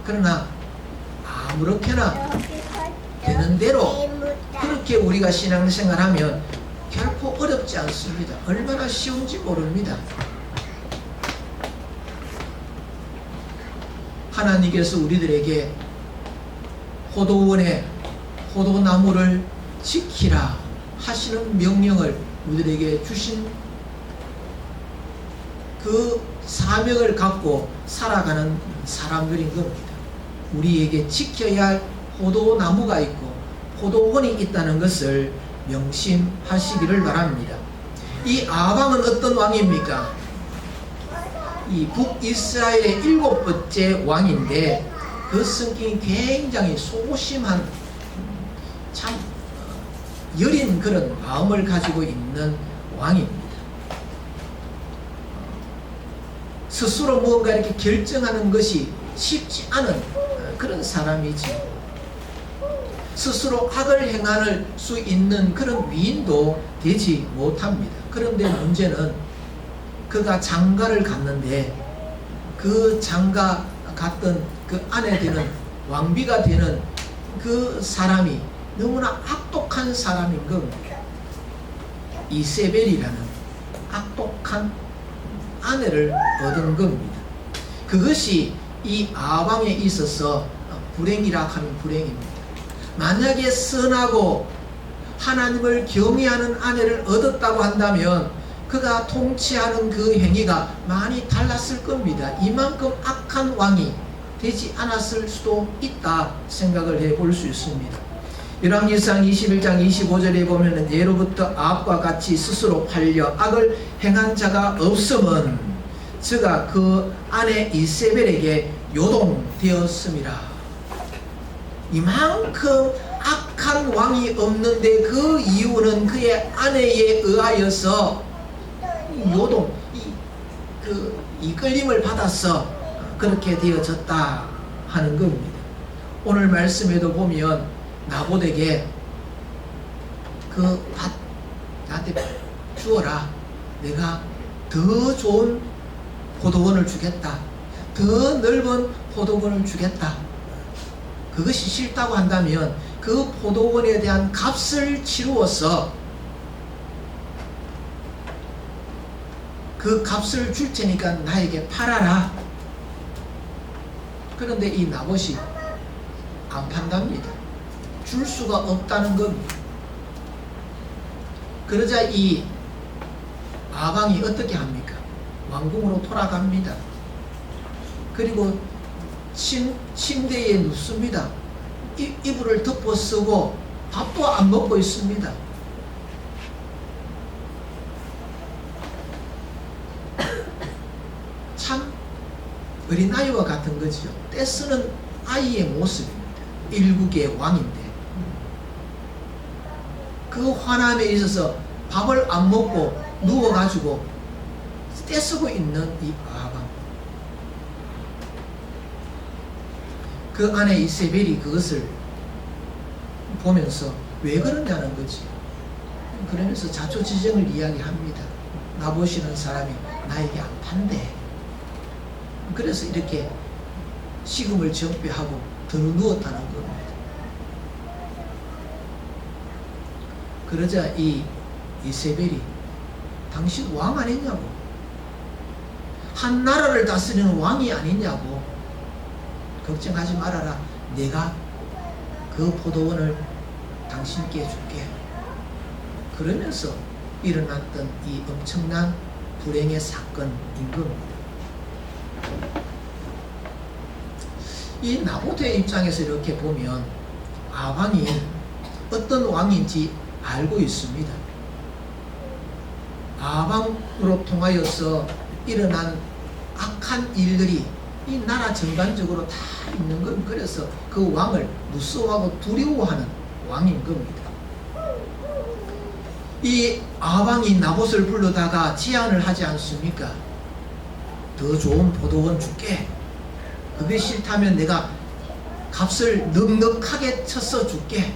그러나 아무렇게나 되는 대로 그렇게 우리가 신앙생활하면 결코 어렵지 않습니다. 얼마나 쉬운지 모릅니다. 하나님께서 우리들에게 포도원에 포도나무를 지키라 하시는 명령을 우리들에게 주신 그 사명을 갖고 살아가는 사람들인 겁니다. 우리에게 지켜야 할 포도나무가 있고 포도원이 있다는 것을 명심하시기를 바랍니다. 이 아방은 어떤 왕입니까? 이 북이스라엘의 7번째 왕인데 그 성격이 굉장히 소심한 참 여린 그런 마음을 가지고 있는 왕입니다. 스스로 무언가 이렇게 결정하는 것이 쉽지 않은 그런 사람이지. 스스로 악을 행할 수 있는 그런 위인도 되지 못합니다. 그런데 문제는 그가 장가를 갔는데 그 장가 갔던 그 아내 되는 왕비가 되는 그 사람이 너무나 악독한 사람인 겁니다. 이세벨이라는 악독한 아내를 얻은 겁니다. 그것이 이 아방에 있어서 불행이라 하면 불행입니다. 만약에 선하고 하나님을 경외하는 아내를 얻었다고 한다면 그가 통치하는 그 행위가 많이 달랐을 겁니다. 이만큼 악한 왕이 되지 않았을 수도 있다 생각을 해볼 수 있습니다. 열왕기상 21장 25절에 보면은 예로부터 아합과 같이 스스로 팔려 악을 행한 자가 없음은 저가 그 아내 이세벨에게 요동되었습니다. 이만큼 악한 왕이 없는데 그 이유는 그의 아내에 의하여서 요동, 이끌림을 받아서 그렇게 되어졌다 하는 겁니다. 오늘 말씀에도 보면 나봇에게 그 밭 나한테 주어라. 내가 더 좋은 포도원을 주겠다. 더 넓은 포도원을 주겠다. 그것이 싫다고 한다면 그 포도원에 대한 값을 치루어서 그 값을 줄 테니까 나에게 팔아라. 그런데 이 나봇이 안 판답니다. 줄 수가 없다는 겁니다. 그러자 이 아방이 어떻게 합니까? 왕궁으로 돌아갑니다. 그리고 침대에 눕습니다. 이불을 덮어 쓰고 밥도 안 먹고 있습니다. 참 어린아이와 같은 거죠. 떼쓰는 아이의 모습입니다. 일국의 왕인데 그 화남에 있어서 밥을 안 먹고 누워가지고 떼쓰고 있는 이 아방. 그 아내 이세벨이 그것을 보면서 왜 그러냐는 거지. 그러면서 자초지정을 이야기합니다. 나봇이라는 사람이 나에게 안 판대. 그래서 이렇게 식음을 정배하고 들어 누웠다는 겁니다. 그러자 이 이세벨이 당신 왕 아니냐고, 한 나라를 다스리는 왕이 아니냐고, 걱정하지 말아라. 내가 그 포도원을 당신께 줄게. 그러면서 일어났던 이 엄청난 불행의 사건인 겁니다. 이 나봇의 입장에서 이렇게 보면 아방이 어떤 왕인지 알고 있습니다. 아방으로 통하여서 일어난 악한 일들이 이 나라 전반적으로 다 있는 건, 그래서 그 왕을 무서워하고 두려워하는 왕인 겁니다. 이 아방이 나봇을 불러다가 제안을 하지 않습니까? 더 좋은 포도원 줄게. 그게 싫다면 내가 값을 넉넉하게 쳐서 줄게.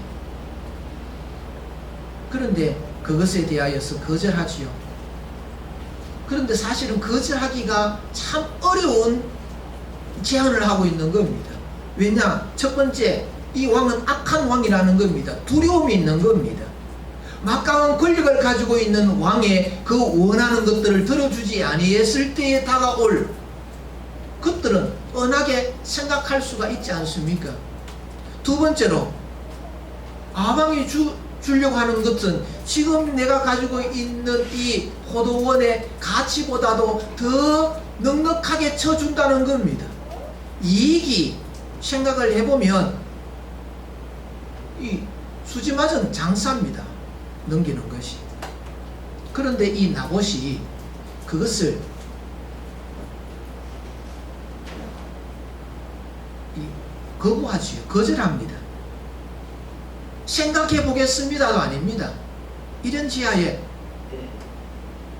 그런데 그것에 대하여서 거절하지요. 그런데 사실은 거절하기가 참 어려운 제안을 하고 있는 겁니다. 왜냐? 첫 번째, 이 왕은 악한 왕이라는 겁니다. 두려움이 있는 겁니다. 막강한 권력을 가지고 있는 왕의 그 원하는 것들을 들어주지 아니했을 때에 다가올 것들은 뻔하게 생각할 수가 있지 않습니까? 두 번째로, 아방이 주려고 하는 것은 지금 내가 가지고 있는 이 포도원의 가치보다도 더 넉넉하게 쳐준다는 겁니다. 이익이 생각을 해보면 이 수지맞은 장사입니다. 넘기는 것이. 그런데 이 나봇이 그것을 거부하지요. 거절합니다. 생각해 보겠습니다도 아닙니다. 이런 지하에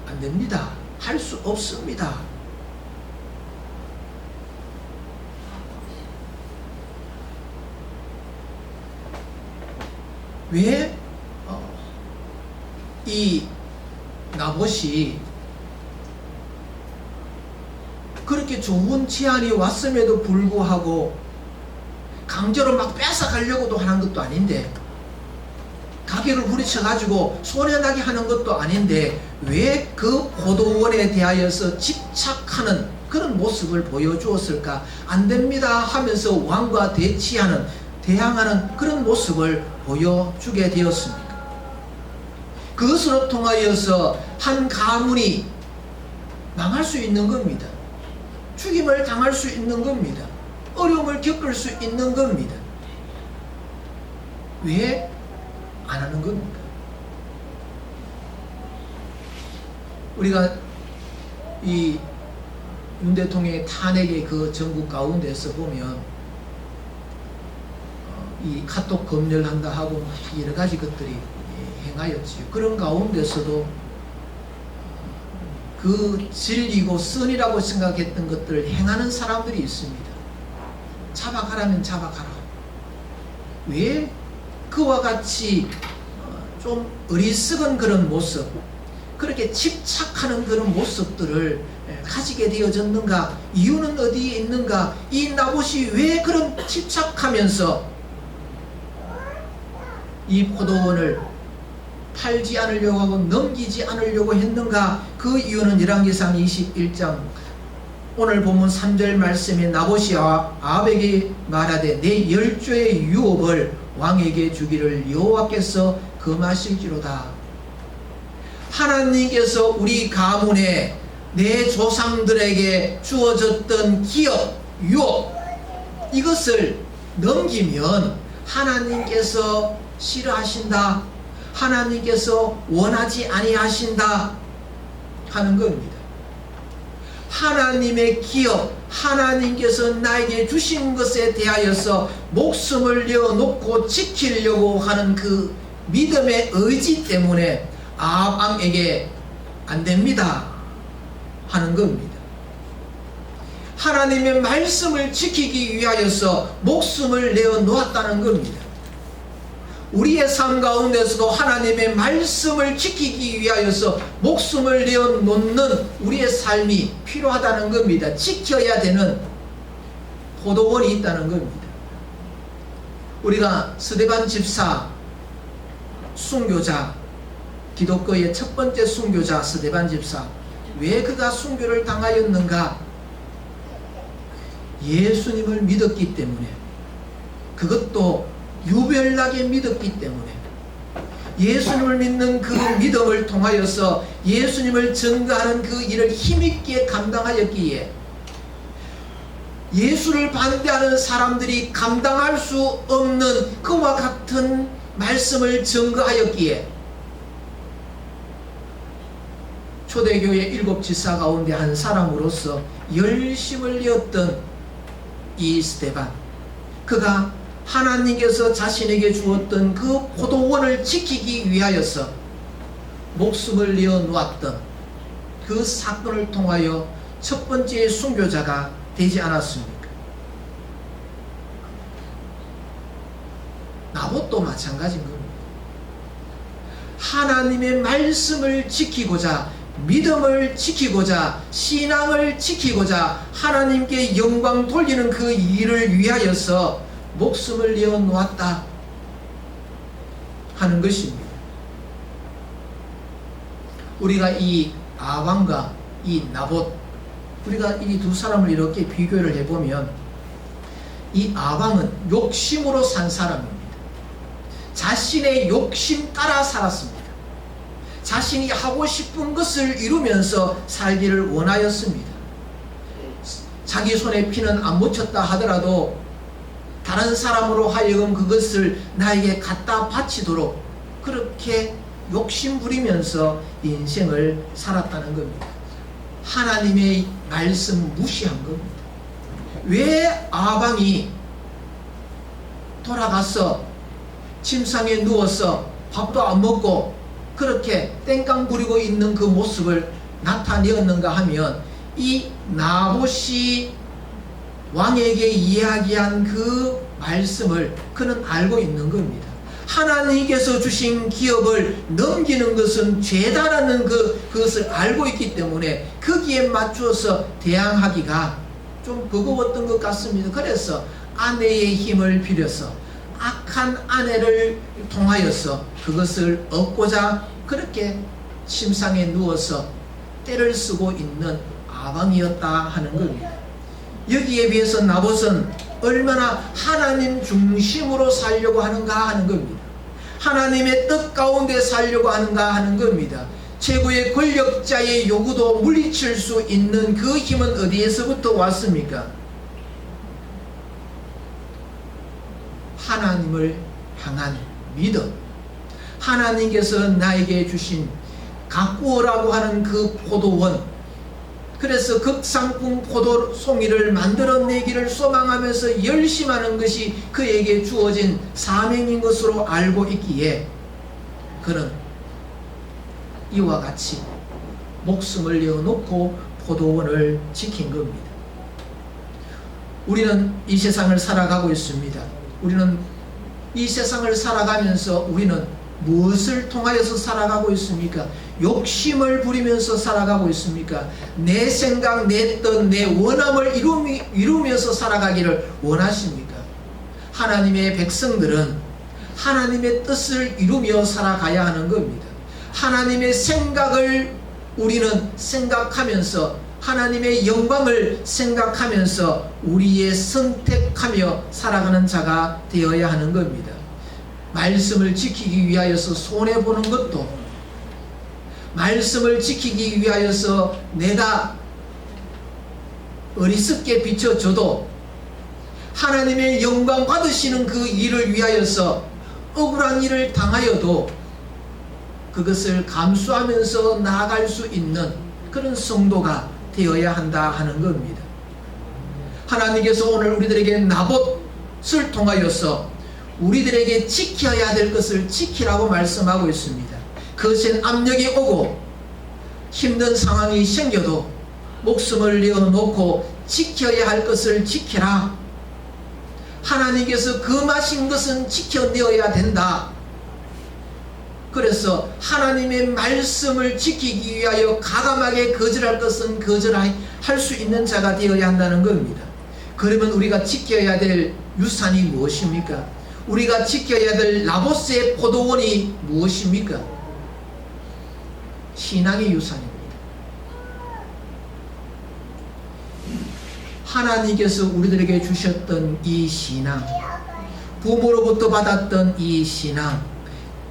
안 됩니다. 할 수 없습니다. 왜 이 나봇이 그렇게 좋은 제안이 왔음에도 불구하고 강제로 막 뺏어가려고도 하는 것도 아닌데, 가게를 부딪혀가지고 손해나게 하는 것도 아닌데 왜 그 포도원에 대하여서 집착하는 그런 모습을 보여주었을까? 안 됩니다 하면서 왕과 대항하는 그런 모습을 보여주게 되었습니다. 그것으로 통하여서 한 가문이 망할 수 있는 겁니다. 죽임을 당할 수 있는 겁니다. 어려움을 겪을 수 있는 겁니다. 왜 안 하는 겁니까? 우리가 이 윤 대통령의 탄핵의 그 전국 가운데서 보면 이 카톡 검열한다 하고 여러 가지 것들이 행하였지요. 그런 가운데서도 그 진리고 선이라고 생각했던 것들을 행하는 사람들이 있습니다. 잡아가라면 잡아가라. 왜 그와 같이 좀 어리석은 그런 모습, 그렇게 집착하는 그런 모습들을 가지게 되어졌는가? 이유는 어디에 있는가? 이 나봇이 왜 그런 집착하면서 이 포도원을 팔지 않으려고 하고 넘기지 않으려고 했는가? 그 이유는 열왕기상 21장 오늘 본문 3절 말씀에 나봇이 아합에게 말하되 내 열조의 유업을 왕에게 주기를 여호와께서 금하실지로다. 하나님께서 우리 가문에 내 조상들에게 주어졌던 기업, 유업, 이것을 넘기면 하나님께서 싫어하신다, 하나님께서 원하지 아니하신다 하는 겁니다. 하나님의 기업, 하나님께서 나에게 주신 것에 대하여서 목숨을 내어놓고 지키려고 하는 그 믿음의 의지 때문에 아합 왕에게 안 됩니다 하는 겁니다. 하나님의 말씀을 지키기 위하여서 목숨을 내어놓았다는 겁니다. 우리의 삶 가운데서도 하나님의 말씀을 지키기 위하여서 목숨을 내어놓는 우리의 삶이 필요하다는 겁니다. 지켜야 되는 포도원이 있다는 겁니다. 우리가 스데반 집사 순교자, 기독교의 첫 번째 순교자 스데반 집사, 왜 그가 순교를 당하였는가? 예수님을 믿었기 때문에, 그것도 유별나게 믿었기 때문에, 예수님을 믿는 그 믿음을 통하여서 예수님을 증거하는 그 일을 힘있게 감당하였기에, 예수를 반대하는 사람들이 감당할 수 없는 그와 같은 말씀을 증거하였기에 초대교회 7 지사 가운데 한 사람으로서 열심을 내었던 이 스데반, 그가 하나님께서 자신에게 주었던 그 포도원을 지키기 위하여서 목숨을 내어놓았던 그 사건을 통하여 첫 번째 순교자가 되지 않았습니까? 나봇도 마찬가지인 겁니다. 하나님의 말씀을 지키고자, 믿음을 지키고자, 신앙을 지키고자 하나님께 영광 돌리는 그 일을 위하여서 목숨을 내어놓았다 하는 것입니다. 우리가 이 아합과 이 나봇, 우리가 이 두 사람을 이렇게 비교를 해보면, 이 아합은 욕심으로 산 사람입니다. 자신의 욕심 따라 살았습니다. 자신이 하고 싶은 것을 이루면서 살기를 원하였습니다. 자기 손에 피는 안 묻혔다 하더라도 다른 사람으로 하여금 그것을 나에게 갖다 바치도록 그렇게 욕심 부리면서 인생을 살았다는 겁니다. 하나님의 말씀 무시한 겁니다. 왜 아합이 돌아가서 침상에 누워서 밥도 안 먹고 그렇게 땡깡 부리고 있는 그 모습을 나타내었는가 하면, 이 나봇이 왕에게 이야기한 그 말씀을 그는 알고 있는 겁니다. 하나님께서 주신 기업을 넘기는 것은 죄다라는 그것을 알고 있기 때문에 거기에 맞추어서 대항하기가 좀 버거웠던 것 같습니다. 그래서 아내의 힘을 빌려서 악한 아내를 통하여서 그것을 얻고자 그렇게 침상에 누워서 때를 쓰고 있는 아방이었다 하는 겁니다. 여기에 비해서 나봇은 얼마나 하나님 중심으로 살려고 하는가 하는 겁니다. 하나님의 뜻 가운데 살려고 하는가 하는 겁니다. 최고의 권력자의 요구도 물리칠 수 있는 그 힘은 어디에서부터 왔습니까? 하나님을 향한 믿음, 하나님께서 나에게 주신 가꾸어라고 하는 그 포도원, 그래서 극상품 포도송이를 만들어내기를 소망하면서 열심하는 것이 그에게 주어진 사명인 것으로 알고 있기에 그는 이와 같이 목숨을 내어놓고 포도원을 지킨 겁니다. 우리는 이 세상을 살아가고 있습니다. 우리는 이 세상을 살아가면서 우리는 무엇을 통하여서 살아가고 있습니까? 욕심을 부리면서 살아가고 있습니까? 내 생각, 내 뜻, 내 원함을 이루면서 살아가기를 원하십니까? 하나님의 백성들은 하나님의 뜻을 이루며 살아가야 하는 겁니다. 하나님의 생각을 우리는 생각하면서 하나님의 영광을 생각하면서 우리의 선택하며 살아가는 자가 되어야 하는 겁니다. 말씀을 지키기 위하여서 손해보는 것도, 말씀을 지키기 위하여서 내가 어리석게 비춰져도 하나님의 영광 받으시는 그 일을 위하여서 억울한 일을 당하여도 그것을 감수하면서 나아갈 수 있는 그런 성도가 되어야 한다 하는 겁니다. 하나님께서 오늘 우리들에게 나봇을 통하여서 우리들에게 지켜야 될 것을 지키라고 말씀하고 있습니다. 거센 압력이 오고 힘든 상황이 생겨도 목숨을 내어놓고 지켜야 할 것을 지키라. 하나님께서 금하신 것은 지켜내어야 된다. 그래서 하나님의 말씀을 지키기 위하여 가감하게 거절할 것은 거절할 수 있는 자가 되어야 한다는 겁니다. 그러면 우리가 지켜야 될 유산이 무엇입니까? 우리가 지켜야 될 나봇의 포도원이 무엇입니까? 신앙의 유산입니다. 하나님께서 우리들에게 주셨던 이 신앙, 부모로부터 받았던 이 신앙,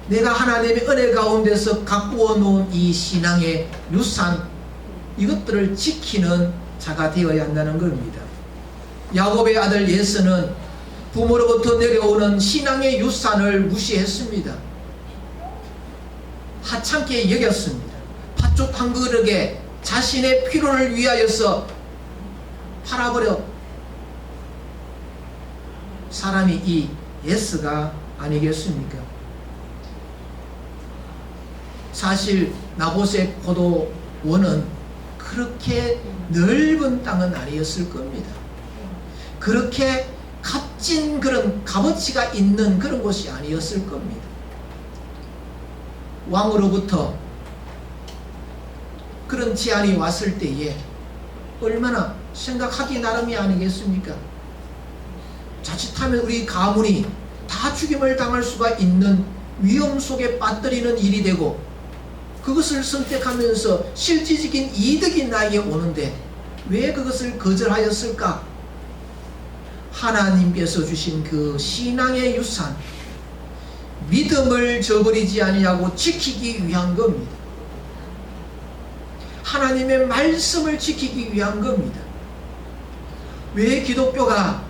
내가 하나님의 은혜 가운데서 가꾸어 놓은 이 신앙의 유산, 이것들을 지키는 자가 되어야 한다는 겁니다. 야곱의 아들 예서는 부모로부터 내려오는 신앙의 유산을 무시했습니다. 하찮게 여겼습니다. 팥죽 한 그릇에 자신의 필요를 위하여서 팔아버려 사람이 이 예스가 아니겠습니까? 사실 나봇의 포도원은 그렇게 넓은 땅은 아니었을 겁니다. 그렇게 값진 그런 값어치가 있는 그런 곳이 아니었을 겁니다. 왕으로부터 그런 제안이 왔을 때에 얼마나 생각하기 나름이 아니겠습니까? 자칫하면 우리 가문이 다 죽임을 당할 수가 있는 위험 속에 빠뜨리는 일이 되고, 그것을 선택하면서 실질적인 이득이 나에게 오는데 왜 그것을 거절하였을까? 하나님께서 주신 그 신앙의 유산, 믿음을 저버리지 아니하고 지키기 위한 겁니다. 하나님의 말씀을 지키기 위한 겁니다. 왜 기독교가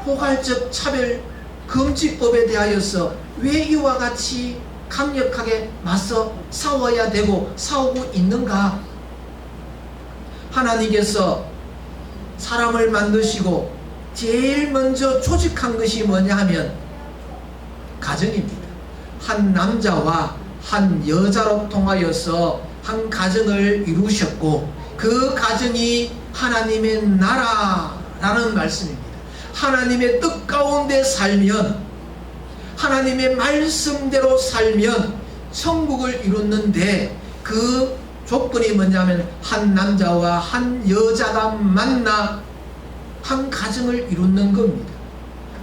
포괄적 차별 금지법에 대하여서 왜 이와 같이 강력하게 맞서 싸워야 되고 싸우고 있는가? 하나님께서 사람을 만드시고 제일 먼저 조직한 것이 뭐냐 하면 가정입니다. 한 남자와 한 여자로 통하여서 한 가정을 이루셨고, 그 가정이 하나님의 나라라는 말씀입니다. 하나님의 뜻 가운데 살면, 하나님의 말씀대로 살면 천국을 이루는데, 그 조건이 뭐냐면 한 남자와 한 여자가 만나 한 가정을 이루는 겁니다.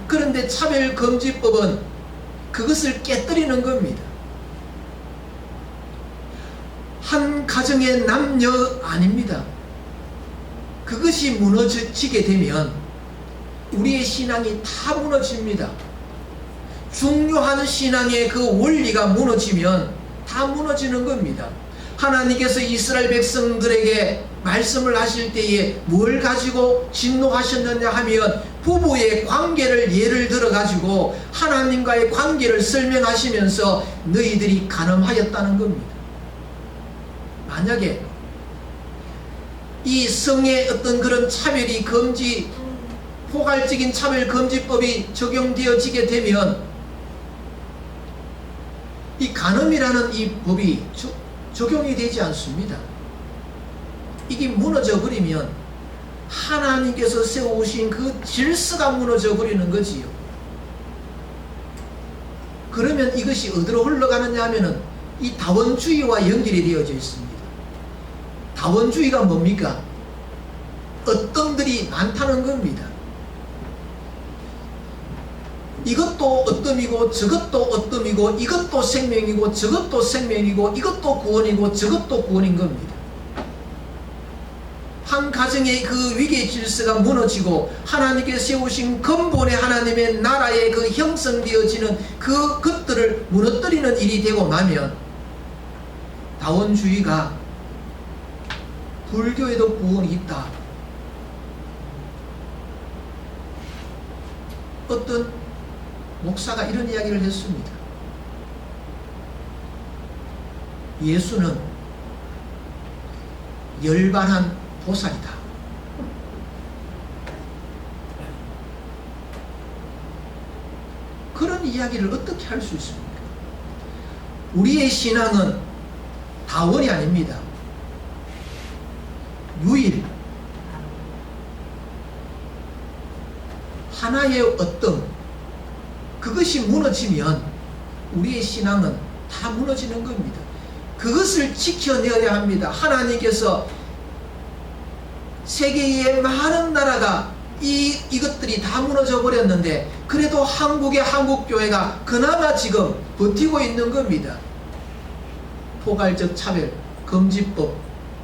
그런데 차별금지법은 그것을 깨뜨리는 겁니다. 한 가정의 남녀 아닙니다. 그것이 무너지게 되면 우리의 신앙이 다 무너집니다. 중요한 신앙의 그 원리가 무너지면 다 무너지는 겁니다. 하나님께서 이스라엘 백성들에게 말씀을 하실 때에 뭘 가지고 진노하셨느냐 하면 부부의 관계를 예를 들어 가지고 하나님과의 관계를 설명하시면서 너희들이 간음하였다는 겁니다. 만약에 이 성의 어떤 그런 차별이 금지, 포괄적인 차별금지법이 적용되어지게 되면 이 간음이라는 이 법이 적용이 되지 않습니다. 이게 무너져 버리면 하나님께서 세우신 그 질서가 무너져 버리는 거지요. 그러면 이것이 어디로 흘러가느냐 하면은 이 다원주의와 연결이 되어져 있습니다. 다원주의가 뭡니까? 어뜸들이 많다는 겁니다. 이것도 어뜸이고 저것도 어뜸이고 이것도 생명이고 저것도 생명이고 이것도 구원이고 저것도 구원인 겁니다. 한 가정의 그 위계 질서가 무너지고 하나님께 세우신 근본의 하나님의 나라의 그 형성되어지는 그 것들을 무너뜨리는 일이 되고 나면 다원주의가 불교에도 구원이 있다. 어떤 목사가 이런 이야기를 했습니다. 예수는 열반한 보살이다. 그런 이야기를 어떻게 할 수 있습니까? 우리의 신앙은 다원이 아닙니다. 유일, 하나의 어떤 그것이 무너지면 우리의 신앙은 다 무너지는 겁니다. 그것을 지켜내어야 합니다. 하나님께서 세계의 많은 나라가 이것들이 다 무너져 버렸는데 그래도 한국의 한국교회가 그나마 지금 버티고 있는 겁니다. 포괄적 차별, 금지법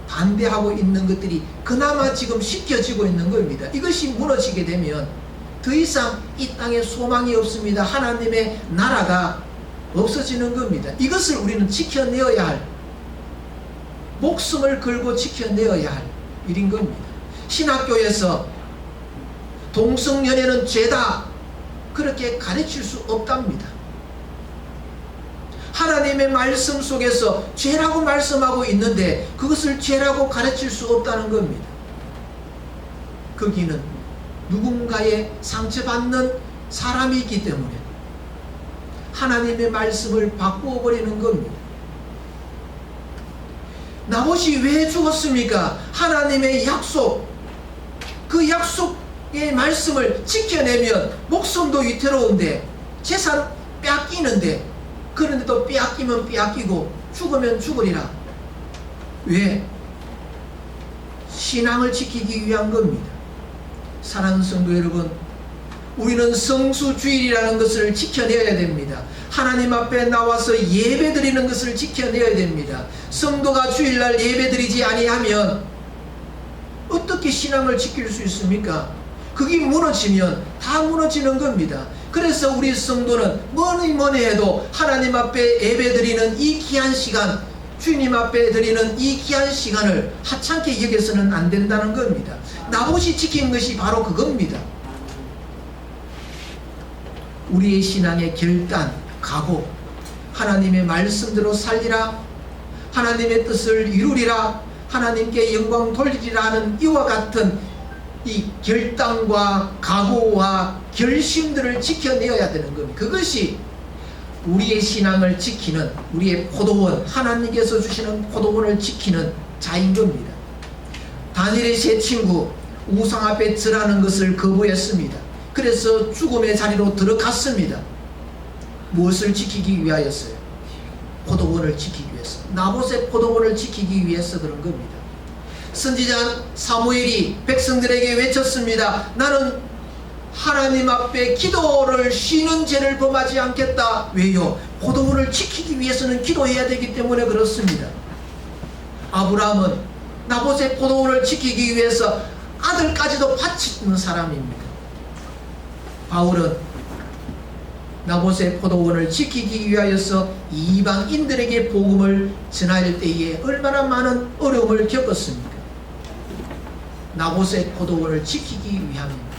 반대하고 있는 것들이 그나마 지금 지켜지고 있는 겁니다. 이것이 무너지게 되면 더 이상 이 땅에 소망이 없습니다. 하나님의 나라가 없어지는 겁니다. 이것을 우리는 지켜내어야 할, 목숨을 걸고 지켜내어야 할 일인 겁니다. 신학교에서 동성연애는 죄다 그렇게 가르칠 수 없답니다. 하나님의 말씀 속에서 죄라고 말씀하고 있는데 그것을 죄라고 가르칠 수 없다는 겁니다. 거기는 누군가의 상처받는 사람이 있기 때문에 하나님의 말씀을 바꾸어 버리는 겁니다. 나봇이 왜 죽었습니까? 하나님의 약속, 그 약속의 말씀을 지켜내면 목숨도 위태로운데 재산 빼앗기는데 그런데도 빼앗기면 빼앗기고 죽으면 죽으리라. 왜? 신앙을 지키기 위한 겁니다. 사랑하는 성도 여러분, 우리는 성수주일이라는 것을 지켜내야 됩니다. 하나님 앞에 나와서 예배드리는 것을 지켜내야 됩니다. 성도가 주일날 예배드리지 아니하면 어떻게 신앙을 지킬 수 있습니까? 그게 무너지면 다 무너지는 겁니다. 그래서 우리 성도는 뭐니 해도 하나님 앞에 예배드리는 이 귀한 시간, 주님 앞에 드리는 이 귀한 시간을 하찮게 여겨서는 안 된다는 겁니다. 나봇이 지킨 것이 바로 그겁니다. 우리의 신앙의 결단, 각오, 하나님의 말씀대로 살리라, 하나님의 뜻을 이루리라, 하나님께 영광 돌리리라 하는 이와 같은 이 결단과 각오와 결심들을 지켜내어야 되는 겁니다. 그것이 우리의 신앙을 지키는, 우리의 포도원, 하나님께서 주시는 포도원을 지키는 자인 겁니다. 다니엘의 세 친구 우상 앞에 절하는 것을 거부했습니다. 그래서 죽음의 자리로 들어갔습니다. 무엇을 지키기 위하였어요? 포도원을 지키기 위해서. 나봇의 포도원을 지키기 위해서 그런 겁니다. 선지자 사무엘이 백성들에게 외쳤습니다. 나는 하나님 앞에 기도를 쉬는 죄를 범하지 않겠다. 왜요? 포도원을 지키기 위해서는 기도해야 되기 때문에 그렇습니다. 아브라함은 나봇의 포도원을 지키기 위해서 아들까지도 바치는 사람입니다. 바울은 나봇의 포도원을 지키기 위하여서 이방인들에게 복음을 전할 때에 얼마나 많은 어려움을 겪었습니까? 나봇의 포도원을 지키기 위함입니다.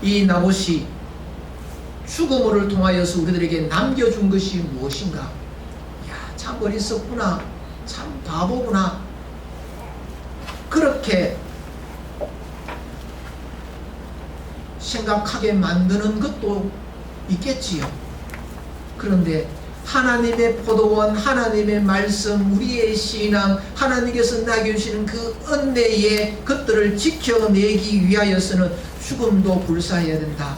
이 나봇이 죽음을 통하여서 우리들에게 남겨준 것이 무엇인가? 야, 참 어리석구나, 참 바보구나, 그렇게 생각하게 만드는 것도 있겠지요. 그런데 하나님의 포도원, 하나님의 말씀, 우리의 신앙, 하나님께서 나게 주시는 그 은혜의 것들을 지켜내기 위하여서는 죽음도 불사해야 된다.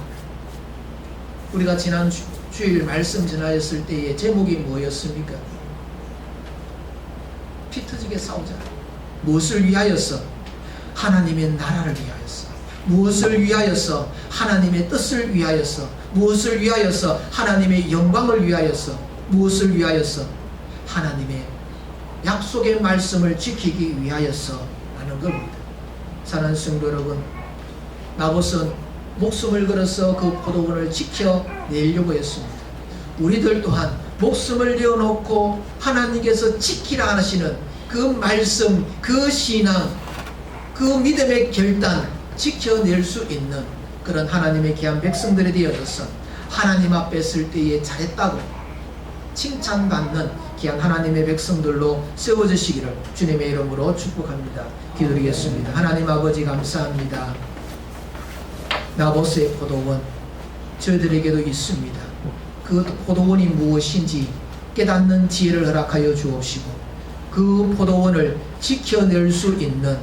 우리가 지난 주일 말씀 전하였을 때의 제목이 뭐였습니까? 피 터지게 싸우자. 무엇을 위하여서? 하나님의 나라를 위하여서. 무엇을 위하여서? 하나님의 뜻을 위하여서. 무엇을 위하여서? 하나님의 영광을 위하여서. 무엇을 위하여서? 하나님의 약속의 말씀을 지키기 위하여서 하는 겁니다. 사랑하는 성도 여러분, 나봇은 목숨을 걸어서 그 포도원을 지켜내려고 했습니다. 우리들 또한 목숨을 내어놓고 하나님께서 지키라 하시는 그 말씀, 그 신앙, 그 믿음의 결단 지켜낼 수 있는 그런 하나님의 귀한 백성들이 되어져서 하나님 앞에 설 때에 잘했다고 칭찬받는 귀한 하나님의 백성들로 세워주시기를 주님의 이름으로 축복합니다. 기도드리겠습니다. 하나님 아버지 감사합니다. 나봇의 포도원 저희들에게도 있습니다. 그 포도원이 무엇인지 깨닫는 지혜를 허락하여 주옵시고 그 포도원을 지켜낼 수 있는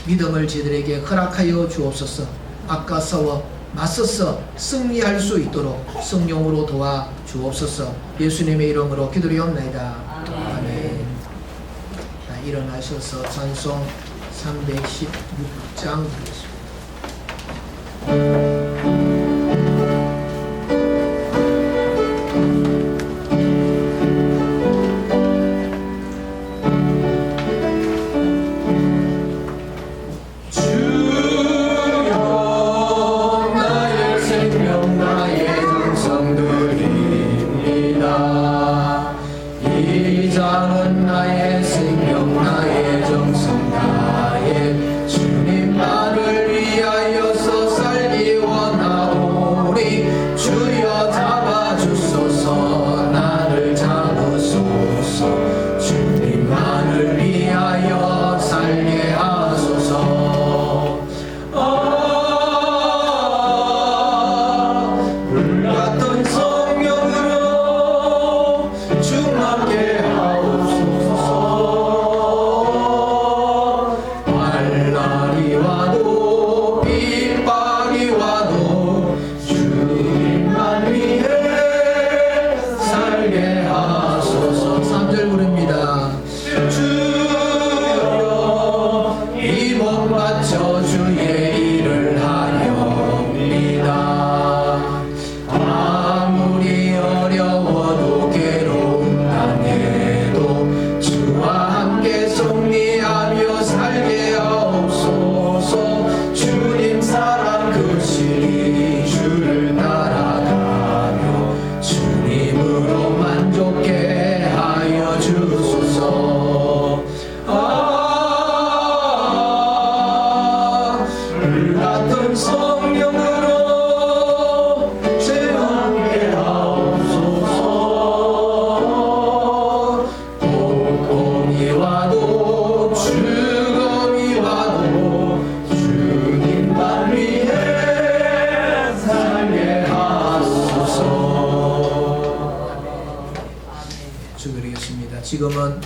믿음을 저희들에게 허락하여 주옵소서. 악과 싸워 맞서서 승리할 수 있도록 성령으로 도와 주옵소서. 예수님의 이름으로 기도드리옵나이다. 아멘. 일어나셔서 찬송 316장 드리겠습니다. 이 장은 나의 생명 나의 정성 나의 주님만을 위하여서 살기 원하오니 주여 잡아주소서 나를 잡으소서 주님만을 위하여 살게 하소서. 불같은 성령으로 충만케 하옵소서. 환난이 와도 핍박이 와도 주님만 위해 살게 하소서. 3절 부릅니다. 주여 이 몸 바쳐 주의 일을 하렵니다. 아무리 어려워도 괴로운 땅에도 주와 함께 승리하며 살게 하옵소서. 주님 사랑 그실이 주를 따라가며 주님으로 만족해 하여 주소서. 불같은 성령으로 체험케 하옵소서. 고통이 와도 죽음이 와도 주님만 위해 살게 하소서. 주드리겠습니다. 지금은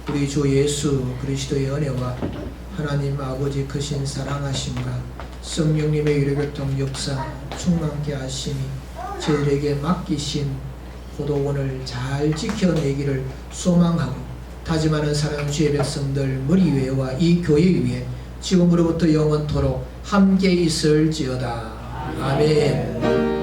우리 주 예수 그리스도의 은혜와 하나님 아버지 크신 사랑하심과 성령님의 유료교통 역사 충만케 하심이 저희에게 맡기신 포도원을 잘 지켜내기를 소망하고 다짐하는 사랑하는 주의 백성들 머리 위에와 이 교회 위에 지금으로부터 영원토록 함께 있을지어다. 아멘.